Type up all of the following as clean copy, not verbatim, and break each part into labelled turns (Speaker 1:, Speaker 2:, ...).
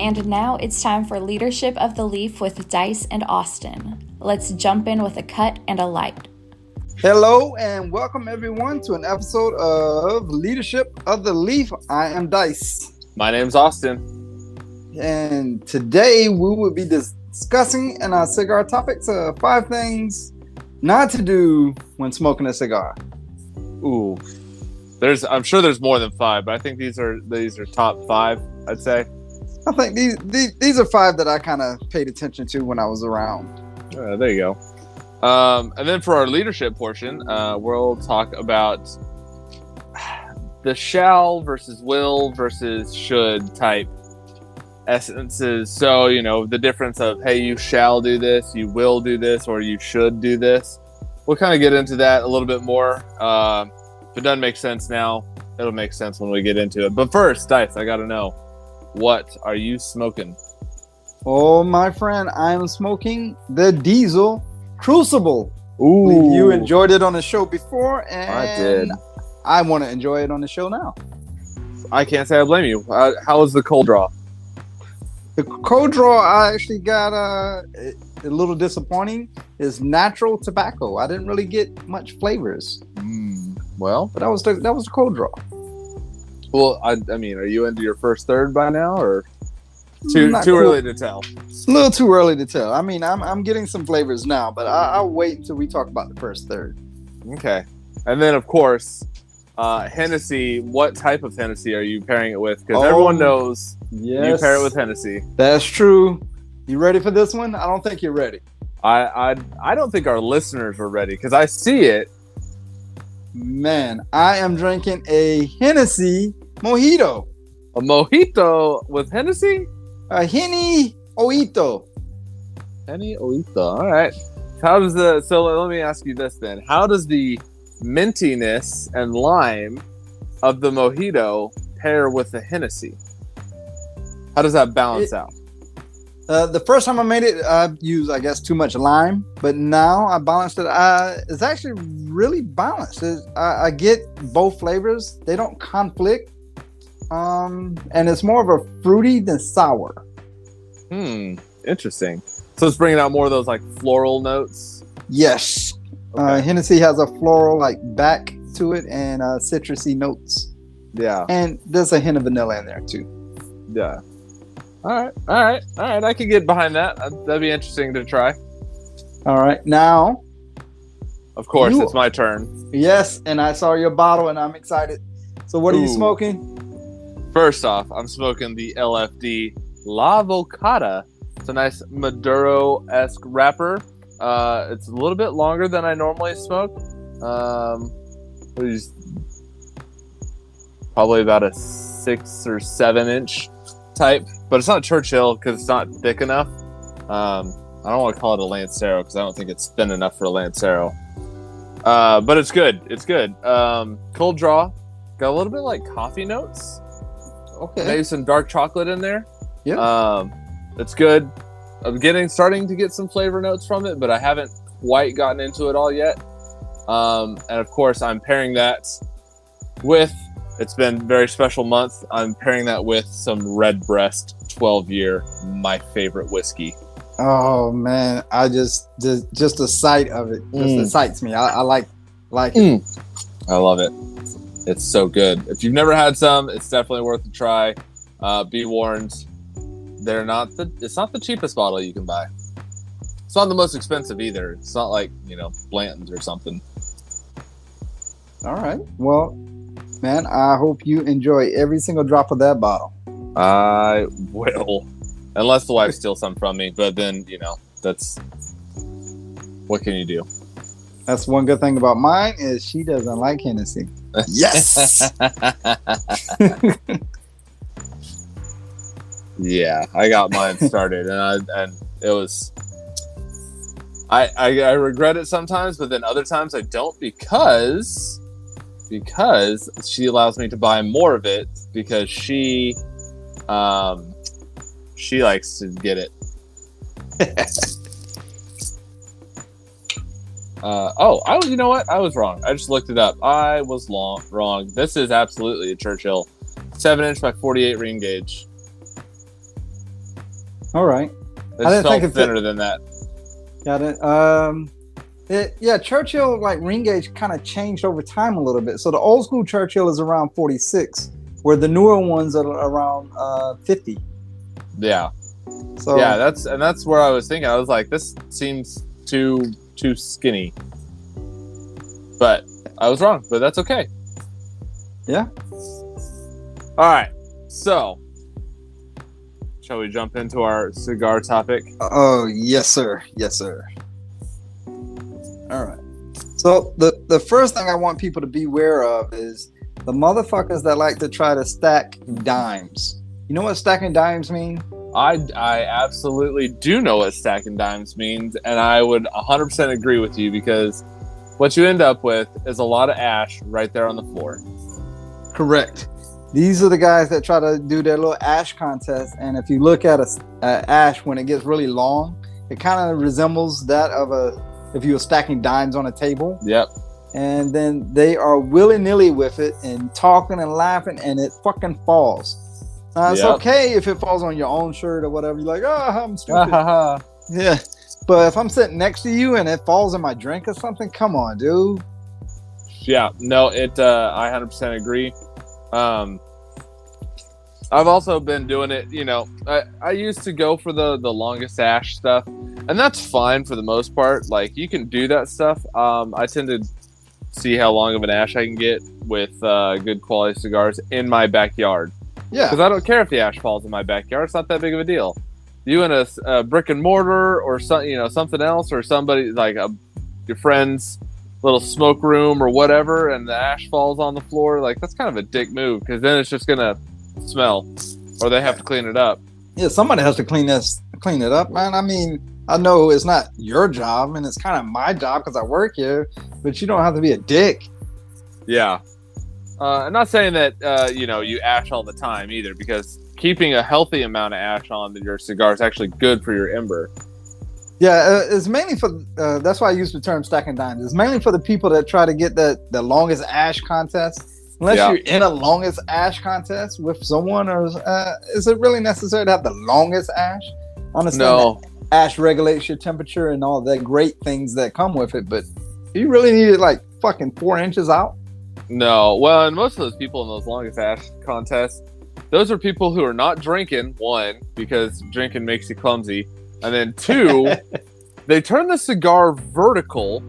Speaker 1: And now it's time for Leadership of the Leaf with Dice and Austin. Let's jump in with a cut and a light.
Speaker 2: Hello and welcome everyone to an episode of Leadership of the Leaf. I am Dice.
Speaker 3: My name's Austin.
Speaker 2: And today we will be discussing in our cigar topics 5 things not to do when smoking a cigar.
Speaker 3: Ooh. I'm sure there's more than 5, but I think these are top 5, I'd say.
Speaker 2: I think these are 5 that I kind of paid attention to when I was around.
Speaker 3: There you go. And then for our leadership portion, we'll talk about the shall versus will versus should type essences. So, the difference of, hey, you shall do this, you will do this, or you should do this. We'll kind of get into that a little bit more. If it doesn't make sense now, it'll make sense when we get into it. But first, Dice, I got to know, what are you smoking?
Speaker 2: Oh, my friend, I am smoking the Diesel Crucible.
Speaker 3: Ooh.
Speaker 2: You enjoyed it on the show before, and
Speaker 3: I did.
Speaker 2: I want to enjoy it on the show now.
Speaker 3: I can't say I blame you. How was the cold draw?
Speaker 2: The cold draw, I actually got a little disappointing. Is natural tobacco. I didn't really get much flavors.
Speaker 3: Well,
Speaker 2: but that was the cold draw.
Speaker 3: Well, I mean, are you into your first third by now, or too early to tell?
Speaker 2: It's a little too early to tell. I mean, I'm getting some flavors now, but I'll wait until we talk about the first third.
Speaker 3: Okay, and then of course, Hennessy. What type of Hennessy are you pairing it with? Because everyone knows you pair it with Hennessy.
Speaker 2: That's true. You ready for this one? I don't think you're ready.
Speaker 3: I don't think our listeners are ready because I see it.
Speaker 2: Man, I am drinking a Hennessy mojito.
Speaker 3: A mojito with Hennessy?
Speaker 2: A Henny Oito.
Speaker 3: Henny Oito. All right. So let me ask you this then. How does the mintiness and lime of the mojito pair with the Hennessy? How does that balance out?
Speaker 2: The first time I made it, I used, I guess, too much lime. But now I balanced it. It's actually really balanced. I get both flavors. They don't conflict. And it's more of a fruity than sour.
Speaker 3: Interesting. So it's bringing out more of those like floral notes?
Speaker 2: Yes.
Speaker 3: Okay.
Speaker 2: Hennessy has a floral like back to it and citrusy notes.
Speaker 3: Yeah.
Speaker 2: And there's a hint of vanilla in there too.
Speaker 3: Yeah. All right. I can get behind that. That'd be interesting to try.
Speaker 2: All right. Now,
Speaker 3: of course, it's my turn.
Speaker 2: Yes, and I saw your bottle and I'm excited. So what are you smoking?
Speaker 3: First off, I'm smoking the LFD La Vocata. It's a nice Maduro-esque wrapper. It's a little bit longer than I normally smoke. Probably about a 6 or 7 inch type, but it's not Churchill because it's not thick enough. I don't want to call it a Lancero because I don't think it's thin enough for a Lancero. But it's good. It's good. Cold draw. Got a little bit like coffee notes.
Speaker 2: Okay.
Speaker 3: Maybe some dark chocolate in there.
Speaker 2: Yeah.
Speaker 3: It's good. I'm starting to get some flavor notes from it, but I haven't quite gotten into it all yet. And of course, I'm pairing that with. It's been a very special month. I'm pairing that with some Redbreast 12-year, my favorite whiskey.
Speaker 2: Oh man, I just the sight of it just excites me. I like it.
Speaker 3: I love it. It's so good. If you've never had some, it's definitely worth a try. Be warned, it's not the cheapest bottle you can buy. It's not the most expensive either. It's not like, Blanton's or something.
Speaker 2: All right. Well, man, I hope you enjoy every single drop of that bottle.
Speaker 3: I will. Unless the wife steals some from me. But then, that's... What can you do?
Speaker 2: That's one good thing about mine is she doesn't like Hennessy. Yes!
Speaker 3: Yeah, I got mine started. And it was... I regret it sometimes, but then other times I don't because she allows me to buy more of it because she likes to get it. You know what? I was wrong. I just looked it up. I was wrong. This is absolutely a Churchill 7-inch by 48 ring gauge.
Speaker 2: All right.
Speaker 3: It felt thinner than that.
Speaker 2: Got it. Churchill, like ring gauge, kind of changed over time a little bit. So the old school Churchill is around 46, where the newer ones are around 50.
Speaker 3: Yeah.
Speaker 2: So
Speaker 3: yeah, that's where I was thinking. I was like, this seems too skinny. But I was wrong. But that's okay.
Speaker 2: Yeah.
Speaker 3: All right. So, shall we jump into our cigar topic?
Speaker 2: Oh, yes, sir. Yes, sir. All right. So the first thing I want people to beware of is the motherfuckers that like to try to stack dimes. You know what stacking dimes mean?
Speaker 3: I absolutely do know what stacking dimes means, and I would 100% agree with you, because what you end up with is a lot of ash right there on the floor.
Speaker 2: Correct. These are the guys that try to do their little ash contest, and if you look at a ash when it gets really long, it kind of resembles that of if you were stacking dimes on a table.
Speaker 3: Yep.
Speaker 2: And then they are willy-nilly with it and talking and laughing, and it fucking falls. It's okay if it falls on your own shirt or whatever. You're like, oh, I'm stupid. Yeah. But if I'm sitting next to you and it falls in my drink or something, come on, dude.
Speaker 3: Yeah. No, I 100% agree. I've also been doing it, I used to go for the longest ash stuff, and that's fine for the most part. Like, you can do that stuff. I tend to see how long of an ash I can get with good quality cigars in my backyard.
Speaker 2: Yeah.
Speaker 3: Because I don't care if the ash falls in my backyard. It's not that big of a deal. You in a brick and mortar or something else, or somebody like your friend's little smoke room or whatever, and the ash falls on the floor, like, that's kind of a dick move, because then it's just gonna smell, or they have to clean it up.
Speaker 2: Yeah, somebody has to clean it up, man. I mean, I know it's not your job, and it's kind of my job because I work here, but you don't have to be a dick.
Speaker 3: Yeah. I'm not saying that you ash all the time either, because keeping a healthy amount of ash on your cigar is actually good for your ember.
Speaker 2: Yeah, it's mainly for that's why I use the term stacking dimes. It's mainly for the people that try to get the longest ash contest. Unless you're in a longest ash contest with someone, or is it really necessary to have the longest ash? Understand that ash regulates your temperature and all the great things that come with it, but you really need it like fucking 4 inches out?
Speaker 3: No. Well, and most of those people in those longest ash contests, those are people who are not drinking, one, because drinking makes you clumsy, and then two, they turn the cigar vertical,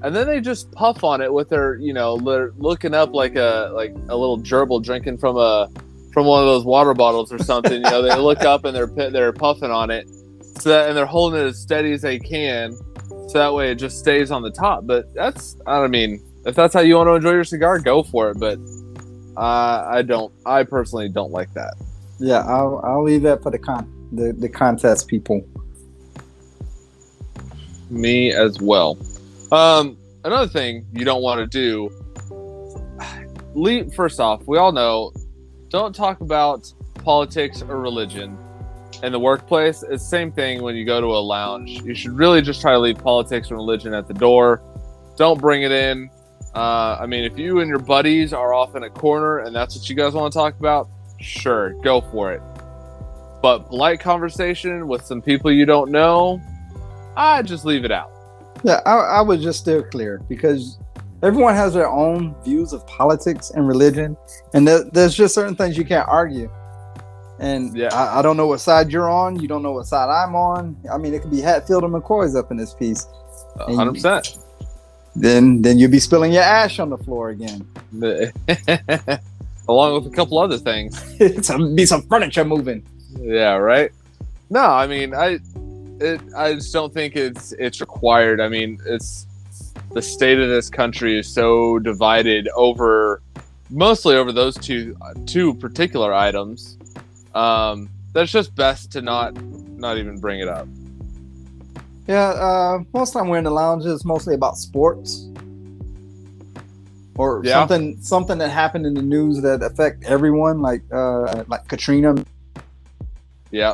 Speaker 3: and then they just puff on it with their, they're looking up like a little gerbil drinking from one of those water bottles or something. They look up and they're puffing on it, and they're holding it as steady as they can, so that way it just stays on the top. But if that's how you want to enjoy your cigar, go for it. But I personally don't like that.
Speaker 2: Yeah, I'll leave that for the contest people.
Speaker 3: Me as well. Another thing you don't want to do, first off, we all know, don't talk about politics or religion in the workplace. It's the same thing when you go to a lounge. You should really just try to leave politics and religion at the door. Don't bring it in. If you and your buddies are off in a corner and that's what you guys want to talk about, sure, go for it. But polite conversation with some people you don't know, I just leave it out.
Speaker 2: Yeah, I would just steer clear, because everyone has their own views of politics and religion, and there's just certain things you can't argue. And I don't know what side you're on. You don't know what side I'm on. I mean, it could be Hatfield and McCoy's up in this piece.
Speaker 3: 100%.
Speaker 2: Then you'll be spilling your ash on the floor again.
Speaker 3: Along with a couple other things.
Speaker 2: Be some furniture moving.
Speaker 3: Yeah, right? No, I just don't think it's required. It's the state of this country is so divided mostly over those two particular items. That's just best to not even bring it up.
Speaker 2: Yeah, most time we're in the lounges, it's mostly about sports or something that happened in the news that affect everyone, like Katrina.
Speaker 3: Yeah.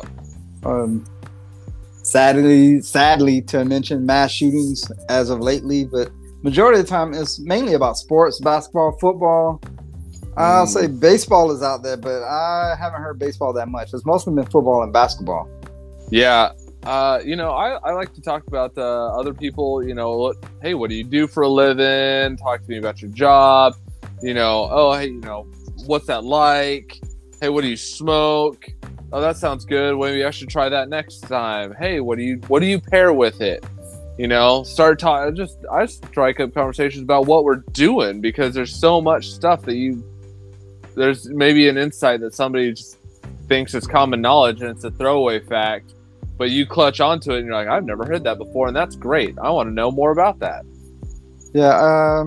Speaker 2: Sadly to mention mass shootings as of lately, but majority of the time it's mainly about sports, basketball, football. I'll say baseball is out there, but I haven't heard baseball that much. It's mostly been football and basketball.
Speaker 3: Yeah. I like to talk about other people. Hey, what do you do for a living? Talk to me about your job. Hey, what's that like? Hey, what do you smoke? Oh, that sounds good. Maybe I should try that next time. Hey, what do you pair with it? Start talking. I strike up conversations about what we're doing, because there's so much stuff that there's maybe an insight that somebody just thinks is common knowledge and it's a throwaway fact, but you clutch onto it and you're like, I've never heard that before, and that's great. I want to know more about that.
Speaker 2: Yeah,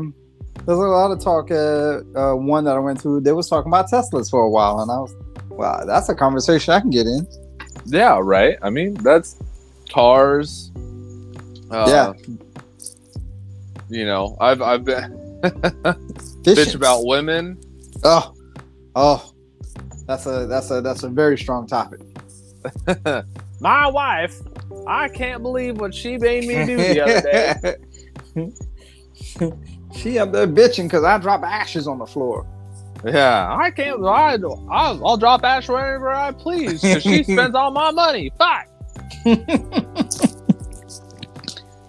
Speaker 2: there's a lot of talk. One that I went to, they was talking about Teslas for a while, and I was, wow, that's a conversation I can get in.
Speaker 3: Yeah, right. I mean, that's cars.
Speaker 2: Yeah.
Speaker 3: I've been bitch about women.
Speaker 2: Oh, that's a very strong topic.
Speaker 3: My wife, I can't believe what she made me do the other day.
Speaker 2: She up there bitching because I drop ashes on the floor.
Speaker 3: Yeah, I can't. I'll drop ash wherever I please because she spends all my money. Fuck.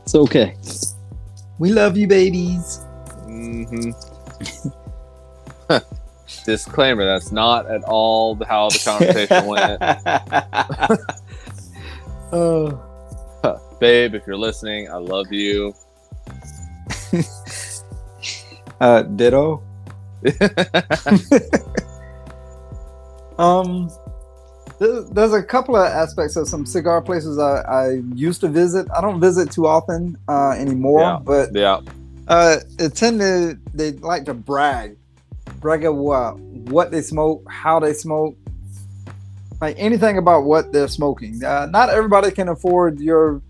Speaker 2: It's okay. We love you, babies.
Speaker 3: Mm-hmm. Disclaimer: that's not at all how the conversation went.
Speaker 2: Oh,
Speaker 3: babe, if you're listening, I love you.
Speaker 2: Ditto. There's a couple of aspects of some cigar places I used to visit. I don't visit too often anymore, but they like to brag about what they smoke, how they smoke, like anything about what they're smoking. Not everybody can afford your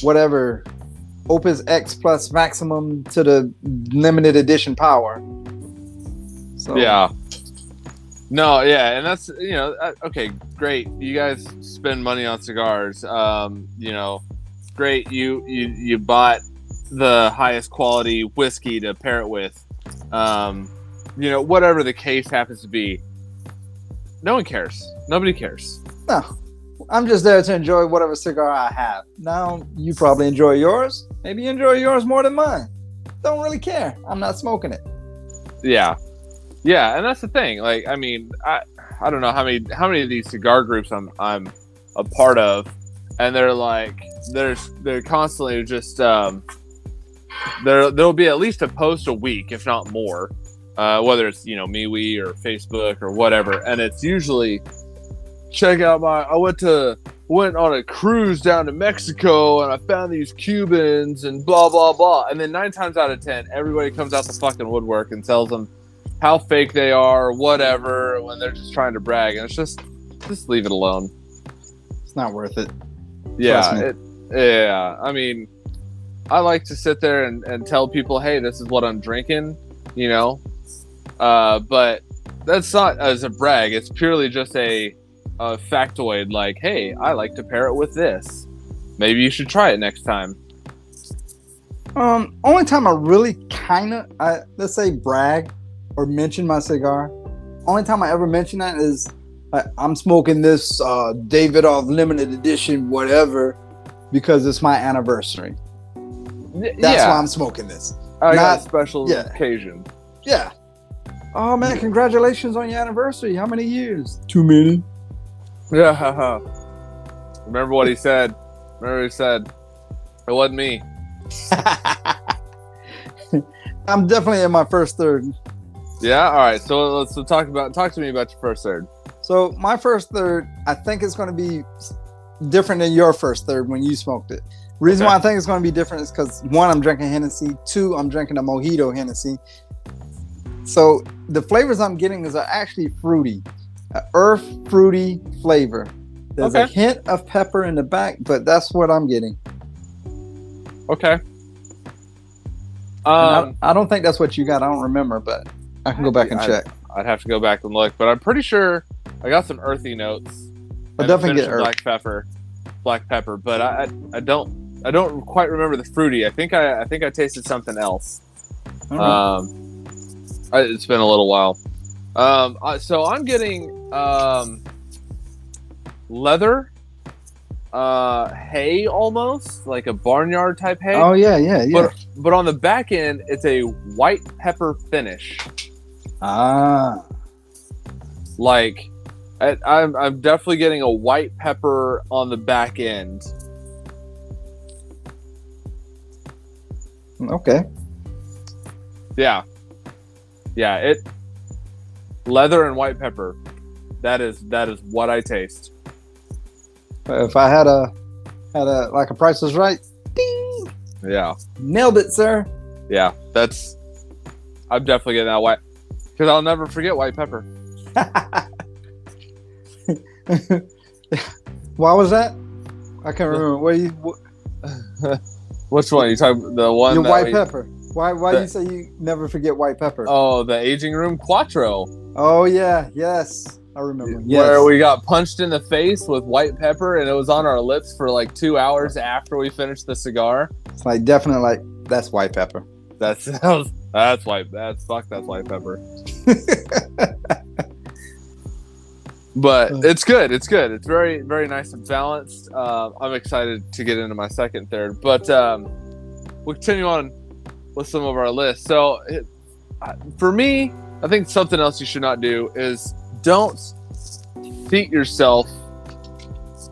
Speaker 2: whatever Opus X Plus Maximum to the limited edition power. So.
Speaker 3: Yeah. No, yeah, and that's okay, great. You guys spend money on cigars. Great. You bought the highest quality whiskey to pair it with. Whatever the case happens to be. No one cares. Nobody cares.
Speaker 2: No, I'm just there to enjoy whatever cigar I have. Now you probably enjoy yours. Maybe you enjoy yours more than mine. Don't really care. I'm not smoking it.
Speaker 3: Yeah. Yeah, and that's the thing. Like, I mean, I don't know how many of these cigar groups I'm a part of, and they're like they're constantly just there'll be at least a post a week, if not more, whether it's MeWe or Facebook or whatever, and it's usually check out I went on a cruise down to Mexico and I found these Cubans and blah blah blah, and then 9 times out of 10 everybody comes out the fucking woodwork and tells them how fake they are or whatever when they're just trying to brag, and it's just leave it alone.
Speaker 2: It's not worth it.
Speaker 3: Yeah. I mean, I like to sit there and tell people, hey, this is what I'm drinking, but that's not as a brag. It's purely just a factoid, like, hey, I like to pair it with this. Maybe you should try it next time.
Speaker 2: Only time I really let's say brag or mention my cigar. Only time I ever mention that is I'm smoking this Davidoff limited edition whatever because it's my anniversary. That's why I'm smoking this.
Speaker 3: I got a special occasion.
Speaker 2: Yeah. Oh man, congratulations on your anniversary. How many years? Too many.
Speaker 3: Yeah. Remember what he said. It wasn't me.
Speaker 2: I'm definitely in my first third.
Speaker 3: Yeah, all right. So talk to me about your first third.
Speaker 2: So my first third, I think it's going to be different than your first third when you smoked it. Reason why I think it's going to be different is because 1, I'm drinking Hennessy. 2, I'm drinking a Mojito Hennessy. So the flavors I'm getting are actually fruity, an earth fruity flavor. There's a hint of pepper in the back, but that's what I'm getting.
Speaker 3: Okay.
Speaker 2: I don't think that's what you got. I don't remember, but I can go back and check.
Speaker 3: I'd have to go back and look, but I'm pretty sure I got some earthy notes.
Speaker 2: I definitely get
Speaker 3: black pepper, but I don't quite remember the fruity. I think I tasted something else.
Speaker 2: Right.
Speaker 3: It's been a little while. So I'm getting leather hay almost, like a barnyard type hay.
Speaker 2: Oh yeah, yeah, yeah.
Speaker 3: But on the back end, it's a white pepper finish.
Speaker 2: Ah,
Speaker 3: Like, I'm definitely getting a white pepper on the back end.
Speaker 2: okay.
Speaker 3: Yeah, it leather and white pepper. That is what I taste.
Speaker 2: If I had a like a Price is Right, ding,
Speaker 3: Yeah,
Speaker 2: nailed it, sir.
Speaker 3: yeah. I'm definitely getting that white because I'll never forget white pepper.
Speaker 2: Why was that? I can't remember.
Speaker 3: Which one? You talking the one?
Speaker 2: Your
Speaker 3: that
Speaker 2: white
Speaker 3: we-
Speaker 2: pepper. Why do you say you never forget white pepper?
Speaker 3: Oh, the aging room Quattro.
Speaker 2: Oh yeah, yes, I remember. Yes.
Speaker 3: Where we got punched in the face with white pepper and it was on our lips for like 2 hours after we finished the cigar.
Speaker 2: It's like definitely like that's white pepper.
Speaker 3: That's white. That's white pepper. But it's good. It's good. It's very, very nice and balanced. I'm excited to get into my second, third. But we'll continue on with some of our lists. So for me, I think something else you should not do is don't seat yourself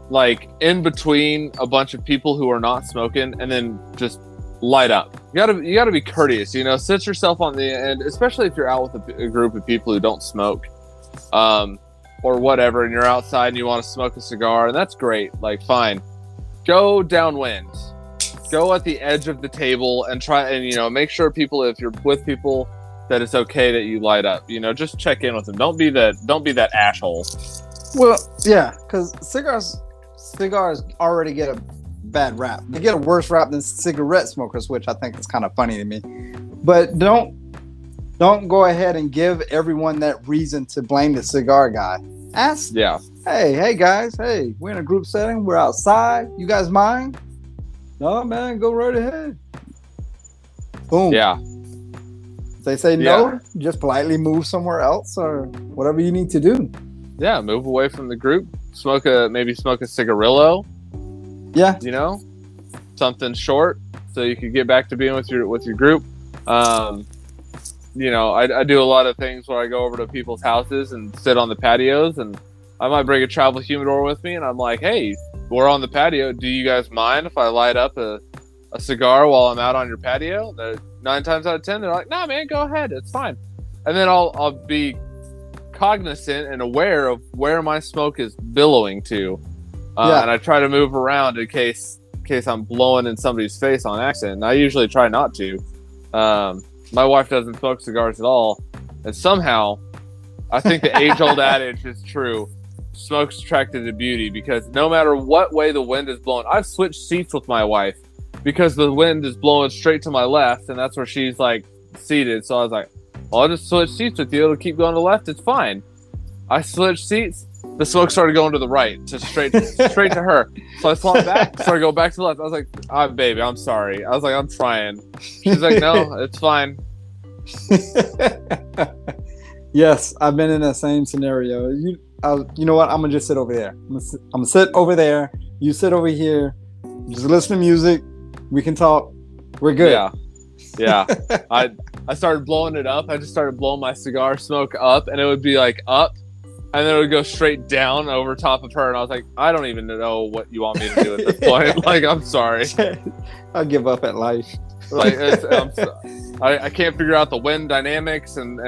Speaker 3: like in between a bunch of people who are not smoking and then just light up. You gotta be courteous, sit yourself on the end, especially if you're out with a group of people who don't smoke. Or whatever, and you're outside and you want to smoke a cigar, and that's great. Like, fine. Go downwind. Go at the edge of the table and try and, make sure if you're with people, that it's okay that you light up. Just check in with them. Don't be that asshole.
Speaker 2: Well, yeah, because cigars already get a bad rap. They get a worse rap than cigarette smokers, which I think is kind of funny to me. But don't go ahead and give everyone that reason to blame the cigar guy. Ask,
Speaker 3: Yeah.
Speaker 2: hey guys, we're in a group setting, we're outside. You guys mind? No, man, go right ahead. Boom.
Speaker 3: Yeah.
Speaker 2: If they say no, just politely move somewhere else or whatever you need to do.
Speaker 3: Yeah. Move away from the group. Maybe smoke a cigarillo.
Speaker 2: Yeah.
Speaker 3: Something short so you could get back to being with your group. I do a lot of things where I go over to people's houses and sit on the patios, and I might bring a travel humidor with me, and I'm like, hey, we're on the patio. Do you guys mind if I light up a cigar while I'm out on your patio? 9 times out of 10, they're like, nah, man, go ahead. It's fine. And then I'll be cognizant and aware of where my smoke is billowing to. And I try to move around in case I'm blowing in somebody's face on accident. And I usually try not to. My wife doesn't smoke cigars at all, and somehow, I think the age-old adage is true: smoke's attracted to beauty. Because no matter what way the wind is blowing, I've switched seats with my wife because the wind is blowing straight to my left, and that's where she's like seated. So I was like, "Well, I'll just switch seats with you. It'll keep going to the left. It's fine." I switched seats. The smoke started going to the right, to straight to her. So I swapped back, started going back to the left. I was like, baby, I'm sorry. I was like, I'm trying. She's like, no, it's fine.
Speaker 2: Yes, I've been in that same scenario. You know what? I'm gonna just sit over there. I'm gonna sit over there. You sit over here. Just listen to music. We can talk. We're good.
Speaker 3: Yeah. I started blowing it up. I just started blowing my cigar smoke up, and it would be like up. And then it would go straight down over top of her. And I was like, I don't even know what you want me to do at this point. Like, I'm sorry.
Speaker 2: I give up at life.
Speaker 3: Like, I can't figure out the wind dynamics. And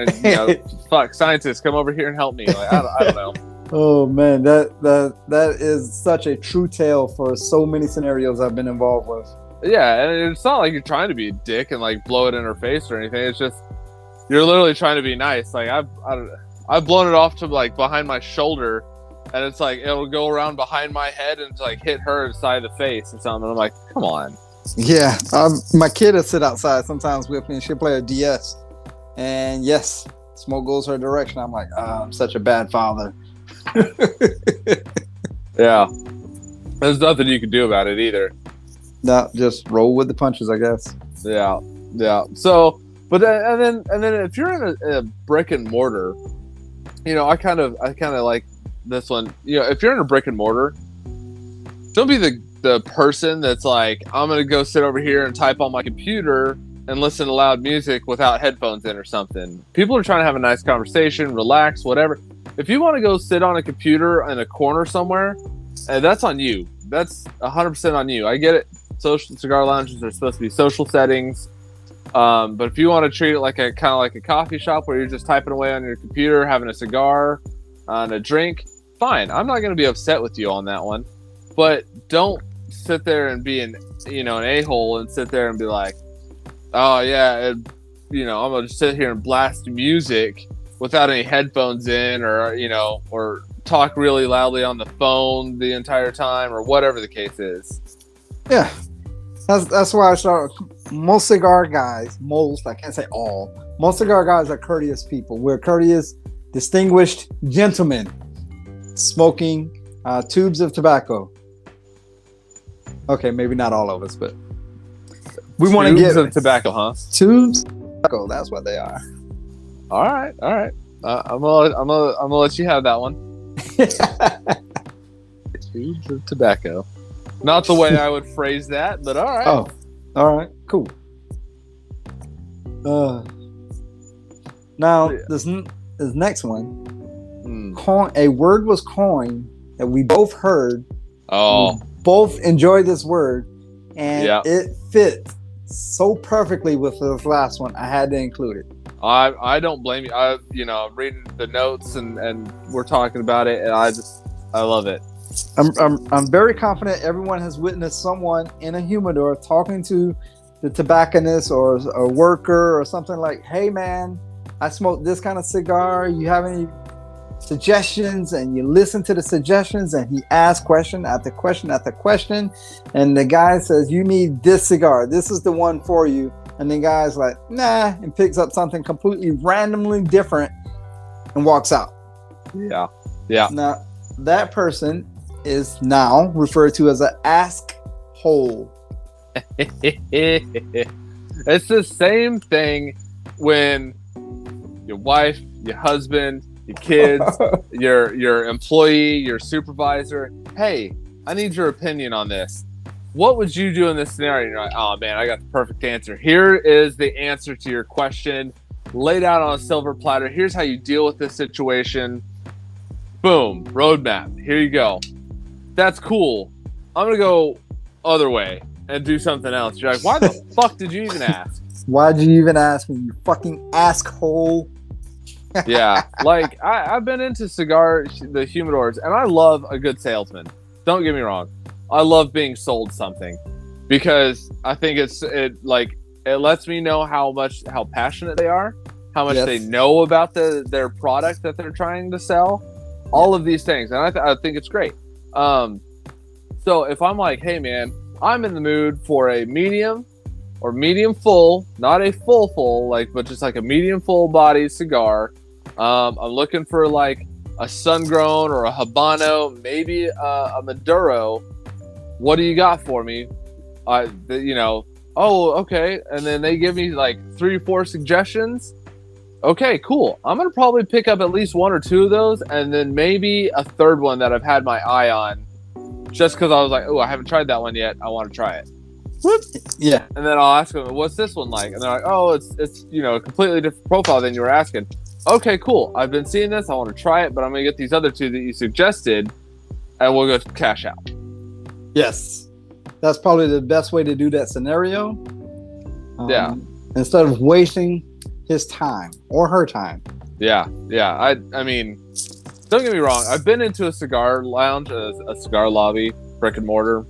Speaker 3: fuck, scientists, come over here and help me. Like, I don't know.
Speaker 2: Oh, man. That is such a true tale for so many scenarios I've been involved with.
Speaker 3: Yeah, and it's not like you're trying to be a dick and, like, blow it in her face or anything. It's just, you're literally trying to be nice. Like, I've blown it off to like behind my shoulder, and it's like it'll go around behind my head and like hit her side of the face or something. I'm like, come on.
Speaker 2: Yeah, my kid will sit outside sometimes with me, and she'll play a DS. And yes, smoke goes her direction. I'm like, I'm such a bad father.
Speaker 3: Yeah, there's nothing you can do about it either.
Speaker 2: No, just roll with the punches, I guess.
Speaker 3: Yeah. So, but and then if you're in a brick and mortar. I kind of like this one. If you're in a brick and mortar, don't be the person that's like, I'm gonna go sit over here and type on my computer and listen to loud music without headphones in or something. People are trying to have a nice conversation, relax, whatever. If you want to go sit on a computer in a corner somewhere, that's on you. That's 100% on you. I get it. Social cigar lounges are supposed to be social settings. But if you want to treat it like a kind of like a coffee shop where you're just typing away on your computer, having a cigar and a drink, fine. I'm not going to be upset with you on that one. But don't sit there and be an a-hole and sit there and be like, oh yeah, I'm gonna just sit here and blast music without any headphones in, or talk really loudly on the phone the entire time, or whatever the case is.
Speaker 2: Yeah, that's why I start. Most cigar guys, I can't say all. Most cigar guys are courteous people. We're courteous, distinguished gentlemen smoking tubes of tobacco. Okay, maybe not all of us, but we want to get
Speaker 3: of tobacco, huh?
Speaker 2: Tubes of tobacco. That's what they are.
Speaker 3: All right. I'm gonna let you have that one. Tubes of tobacco. Not the way I would phrase that, but all right.
Speaker 2: Oh, all right, cool. Now this next one, a word was coined that we both heard.
Speaker 3: Oh,
Speaker 2: we both enjoyed this word, and it fit so perfectly with this last one. I had to include it.
Speaker 3: I don't blame you. I'm reading the notes and we're talking about it, and I love it.
Speaker 2: I'm very confident everyone has witnessed someone in a humidor talking to the tobacconist or a worker or something like, "Hey man, I smoke this kind of cigar. You have any suggestions?" And you listen to the suggestions, and he asks question after question after question, and the guy says, "You need this cigar. This is the one for you." And the guy's like, "Nah," and picks up something completely randomly different and walks out.
Speaker 3: Yeah.
Speaker 2: Now that person is now referred to as an ask hole.
Speaker 3: It's the same thing when your wife, your husband, your kids, your employee, your supervisor, "Hey, I need your opinion on this. What would you do in this scenario?" And you're like, "Oh man, I got the perfect answer. Here is the answer to your question, laid out on a silver platter. Here's how you deal with this situation. Boom, roadmap. Here you go. That's cool. I'm gonna go other way and do something else." You're like, "Why the fuck did you even ask?
Speaker 2: Why'd you even ask me, you fucking asshole?"
Speaker 3: Yeah, like I've been into the humidors, and I love a good salesman. Don't get me wrong. I love being sold something because I think it lets me know how passionate they are, how much they know about their product that they're trying to sell, all of these things, and I think it's great. So if I'm like, "Hey man, I'm in the mood for a medium or medium full, not a full, but just like a medium full body cigar. I'm looking for like a sun-grown or a Habano, maybe a Maduro. What do you got for me?" Oh, okay. And then they give me like 3 or 4 suggestions. Okay, cool. I'm going to probably pick up at least 1 or 2 of those, and then maybe a third one that I've had my eye on just because I was like, "Oh, I haven't tried that one yet. I want to try it." Whoop.
Speaker 2: Yeah.
Speaker 3: And then I'll ask them, "What's this one like?" And they're like, "Oh, it's a completely different profile than you were asking." Okay, cool. I've been seeing this. I want to try it, but I'm going to get these other 2 that you suggested, and we'll go cash out. Yes.
Speaker 2: That's probably the best way to do that scenario.
Speaker 3: Yeah.
Speaker 2: Instead of wasting his time or her time.
Speaker 3: Yeah. I mean, don't get me wrong. I've been into a cigar lounge, a cigar lobby, brick and mortar,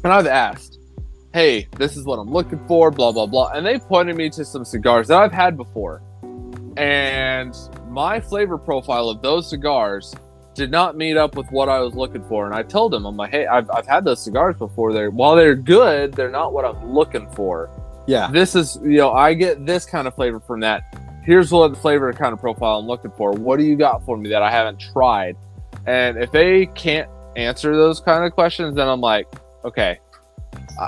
Speaker 3: and I've asked, "Hey, this is what I'm looking for, blah, blah, blah." And they pointed me to some cigars that I've had before. And my flavor profile of those cigars did not meet up with what I was looking for. And I told them, I'm like, "Hey, I've had those cigars before. While they're good, they're not what I'm looking for.
Speaker 2: Yeah.
Speaker 3: This is, I get this kind of flavor from that. Here's what flavor kind of profile I'm looking for. What do you got for me that I haven't tried?" And if they can't answer those kind of questions, then I'm like, okay,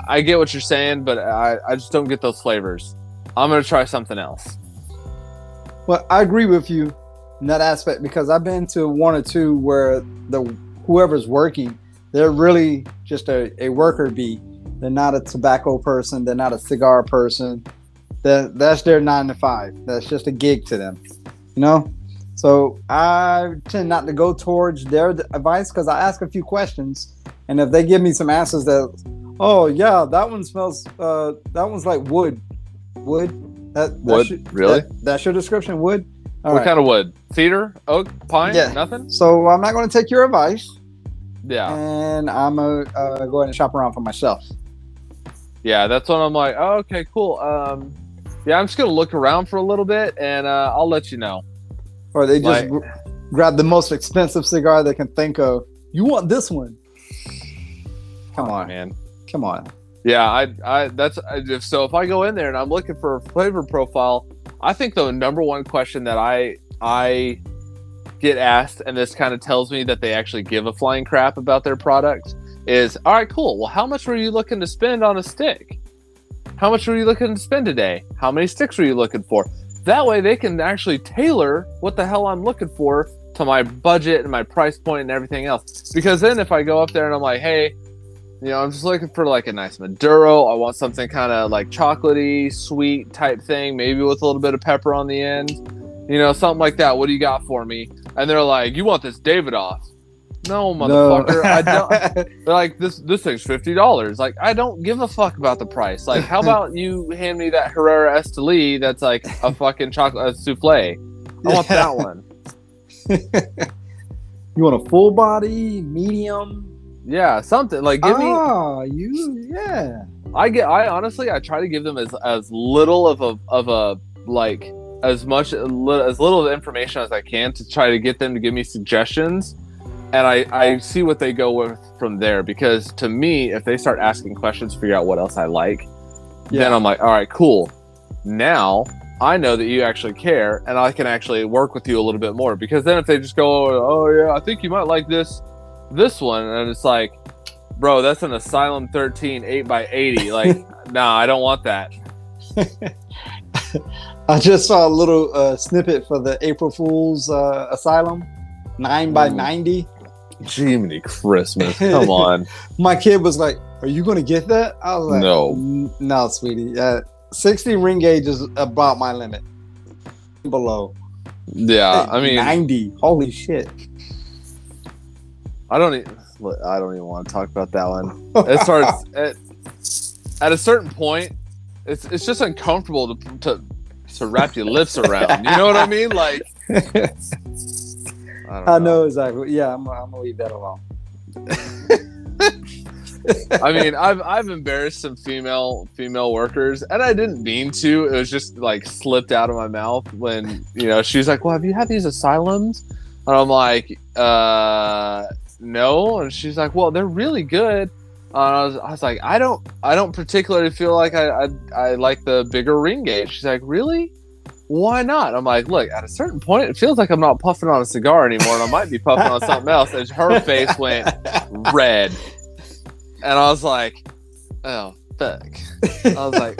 Speaker 3: I get what you're saying, but I just don't get those flavors. I'm going to try something else.
Speaker 2: Well, I agree with you in that aspect because I've been to 1 or 2 where whoever's working, They're really just a worker bee. They're not a tobacco person. They're not a cigar person. That's their 9 to 5. That's just a gig to them, you know. So I tend not to go towards their advice because I ask a few questions, and if they give me some answers that, oh yeah, that one smells, that one's like wood.
Speaker 3: Wood, really?
Speaker 2: That's your description, wood.
Speaker 3: What kind of wood? Cedar, oak, pine?
Speaker 2: Yeah.
Speaker 3: Nothing.
Speaker 2: So I'm not going to take your advice.
Speaker 3: Yeah.
Speaker 2: And I'm gonna go ahead and shop around for myself.
Speaker 3: Yeah, that's when I'm like, oh, okay, cool. Yeah, I'm just gonna look around for a little bit, and I'll let you know.
Speaker 2: Or they just grab the most expensive cigar they can think of. You want this one? Come on,
Speaker 3: man.
Speaker 2: Come on.
Speaker 3: Yeah, so if I go in there and I'm looking for a flavor profile, I think the number one question that I get asked, and this kind of tells me that they actually give a flying crap about their product, is, all right, cool. Well, how much were you looking to spend on a stick? How much were you looking to spend today? How many sticks were you looking for? That way they can actually tailor what the hell I'm looking for to my budget and my price point and everything else. Because then if I go up there and I'm like, hey, I'm just looking for like a nice Maduro. I want something kind of like chocolatey, sweet type thing, maybe with a little bit of pepper on the end. Something like that. What do you got for me? And they're like, you want this Davidoff? No, motherfucker. No. I don't. They're like, this thing's $50. Like, I don't give a fuck about the price. Like, how about you hand me that Herrera Esteli that's like a fucking chocolate souffle? I want that one.
Speaker 2: You want a full body, medium?
Speaker 3: Yeah, something like give me.
Speaker 2: Yeah.
Speaker 3: I honestly try to give them as little of a like as little information as I can to try to get them to give me suggestions. And I see what they go with from there, because to me, if they start asking questions, figure out what else I like, then I'm like, all right, cool. Now I know that you actually care, and I can actually work with you a little bit more. Because then if they just go, oh yeah, I think you might like this one, and it's like, bro, that's an Asylum 13 8x80. Like, nah, I don't want that.
Speaker 2: I just saw a little snippet for the April Fool's Asylum 9x90.
Speaker 3: Jiminy Christmas, come on.
Speaker 2: My kid was like, are you going to get that? I was like, no, sweetie. 60 ring gauge is about my limit. Below.
Speaker 3: Yeah, I mean
Speaker 2: 90. Holy shit.
Speaker 3: I don't even want to talk about that one. It starts at a certain point. It's just uncomfortable to wrap your lips around. You know what I mean? Like, I
Speaker 2: know exactly. Yeah, I'm gonna leave that alone.
Speaker 3: I mean, I've embarrassed some female workers, and I didn't mean to. It was just like slipped out of my mouth when she's like, "Well, have you had these Asylums?" And I'm like, "No." And she's like, "Well, they're really good." I was like, I don't particularly feel like I like the bigger ring gauge. She's like, really? Why not? I'm like, look, at a certain point, it feels like I'm not puffing on a cigar anymore, and I might be puffing on something else. And her face went red, and I was like, oh fuck. I was like,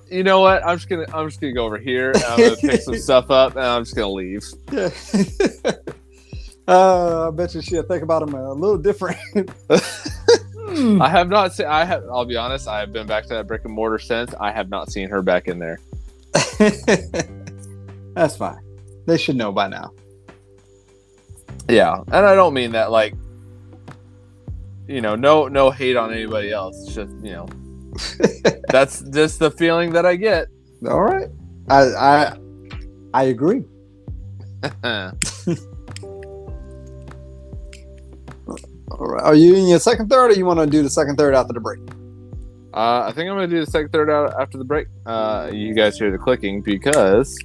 Speaker 3: you know what? I'm just gonna go over here, and I'm gonna pick some stuff up, and I'm just gonna leave.
Speaker 2: Yeah. I bet you she'll think about them a little different.
Speaker 3: I have not seen. I'll be honest. I have been back to that brick and mortar since. I have not seen her back in there.
Speaker 2: That's fine. They should know by now.
Speaker 3: Yeah, and I don't mean that like, no hate on anybody else. It's just that's just the feeling that I get.
Speaker 2: All right, I agree. All right. Are you in your second third, or you want to do the second third after the break?
Speaker 3: I think I'm going to do the second third out after the break. You guys hear the clicking because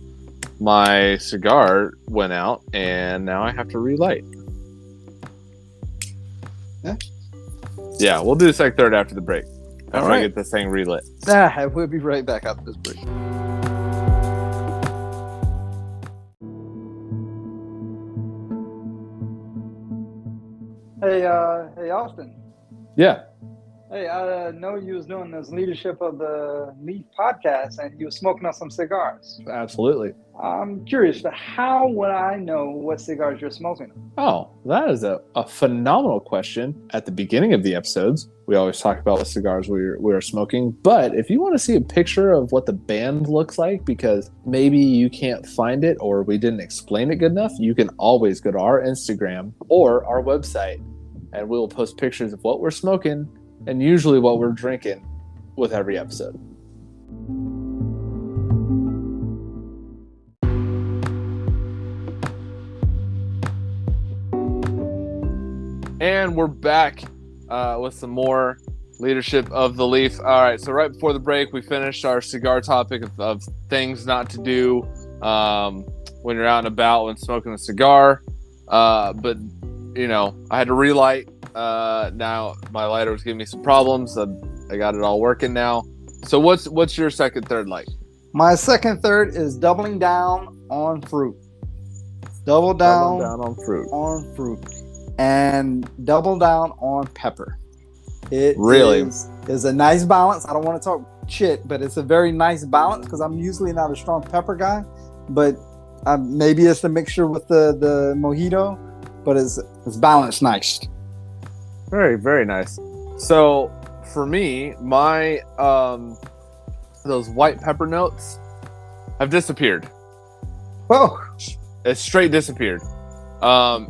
Speaker 3: my cigar went out, and now I have to relight. Yeah, we'll do the second third after the break. After I get this thing relit.
Speaker 2: We'll be right back after this break. Hey, Austin.
Speaker 3: Yeah.
Speaker 2: Hey, I know you was doing this leadership of the Leaf podcast, and you were smoking on some cigars.
Speaker 4: Absolutely.
Speaker 2: I'm curious, how would I know what cigars you're smoking?
Speaker 4: Oh, that is a phenomenal question. At the beginning of the episodes, we always talk about the cigars we are smoking. But if you want to see a picture of what the band looks like, because maybe you can't find it or we didn't explain it good enough, you can always go to our Instagram or our website, and we will post pictures of what we're smoking and usually what we're drinking with every episode.
Speaker 3: And we're back with some more leadership of the Leaf. All right, so right before the break, we finished our cigar topic of things not to do when you're out and about when smoking a cigar. But, you know, I had to relight. Now my lighter was giving me some problems. I got it all working now. So what's your second, third like?
Speaker 2: My second, third is doubling down on fruit. Double down
Speaker 3: on fruit.
Speaker 2: On fruit. And double down on pepper. It
Speaker 3: really
Speaker 2: is a nice balance. I don't want to talk shit, but it's a very nice balance because I'm usually not a strong pepper guy. But maybe it's the mixture with the mojito, but it's balanced nice.
Speaker 3: Very, very nice. So for me, my those white pepper notes have disappeared.
Speaker 2: Oh,
Speaker 3: it's straight disappeared.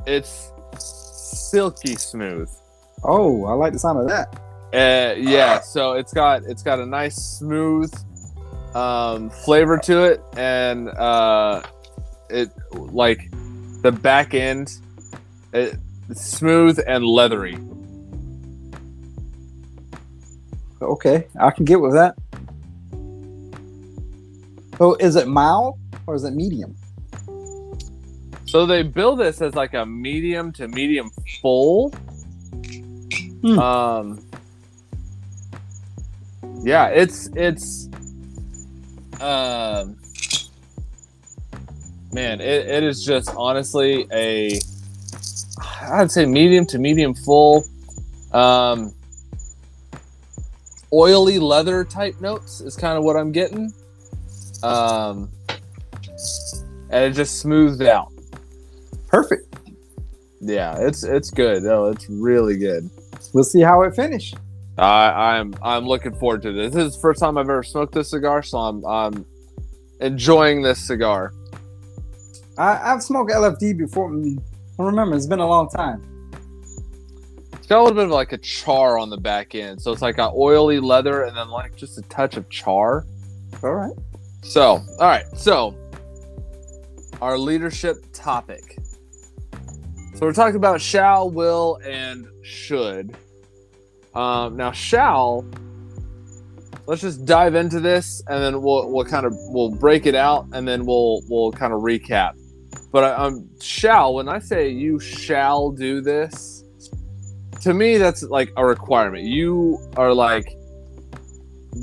Speaker 3: It's silky smooth.
Speaker 2: Oh, I like the sound of that.
Speaker 3: Yeah, so it's got a nice smooth flavor to it, and it like the back end, it's smooth and leathery.
Speaker 2: Okay, I can get with that. So is it mild or is it medium?
Speaker 3: So they build this as like a medium to medium full. Yeah, it's man, it is just honestly I'd say medium to medium full. Oily leather type notes is kind of what I'm getting. And it just smoothed out.
Speaker 2: Perfect.
Speaker 3: Yeah, it's good. Oh, it's really good.
Speaker 2: We'll see how it finishes.
Speaker 3: I'm looking forward to this. This is the first time I've ever smoked this cigar, so I'm enjoying this cigar.
Speaker 2: I've smoked LFD before. I remember, it's been a long time.
Speaker 3: It's got a little bit of like a char on the back end, so it's like an oily leather and then like just a touch of char.
Speaker 2: All right.
Speaker 3: So our leadership topic. So we're talking about shall, will, and should. Now shall, let's just dive into this, and then we'll break it out, and then we'll kind of recap. But shall, when I say you shall do this, to me that's like a requirement. You are like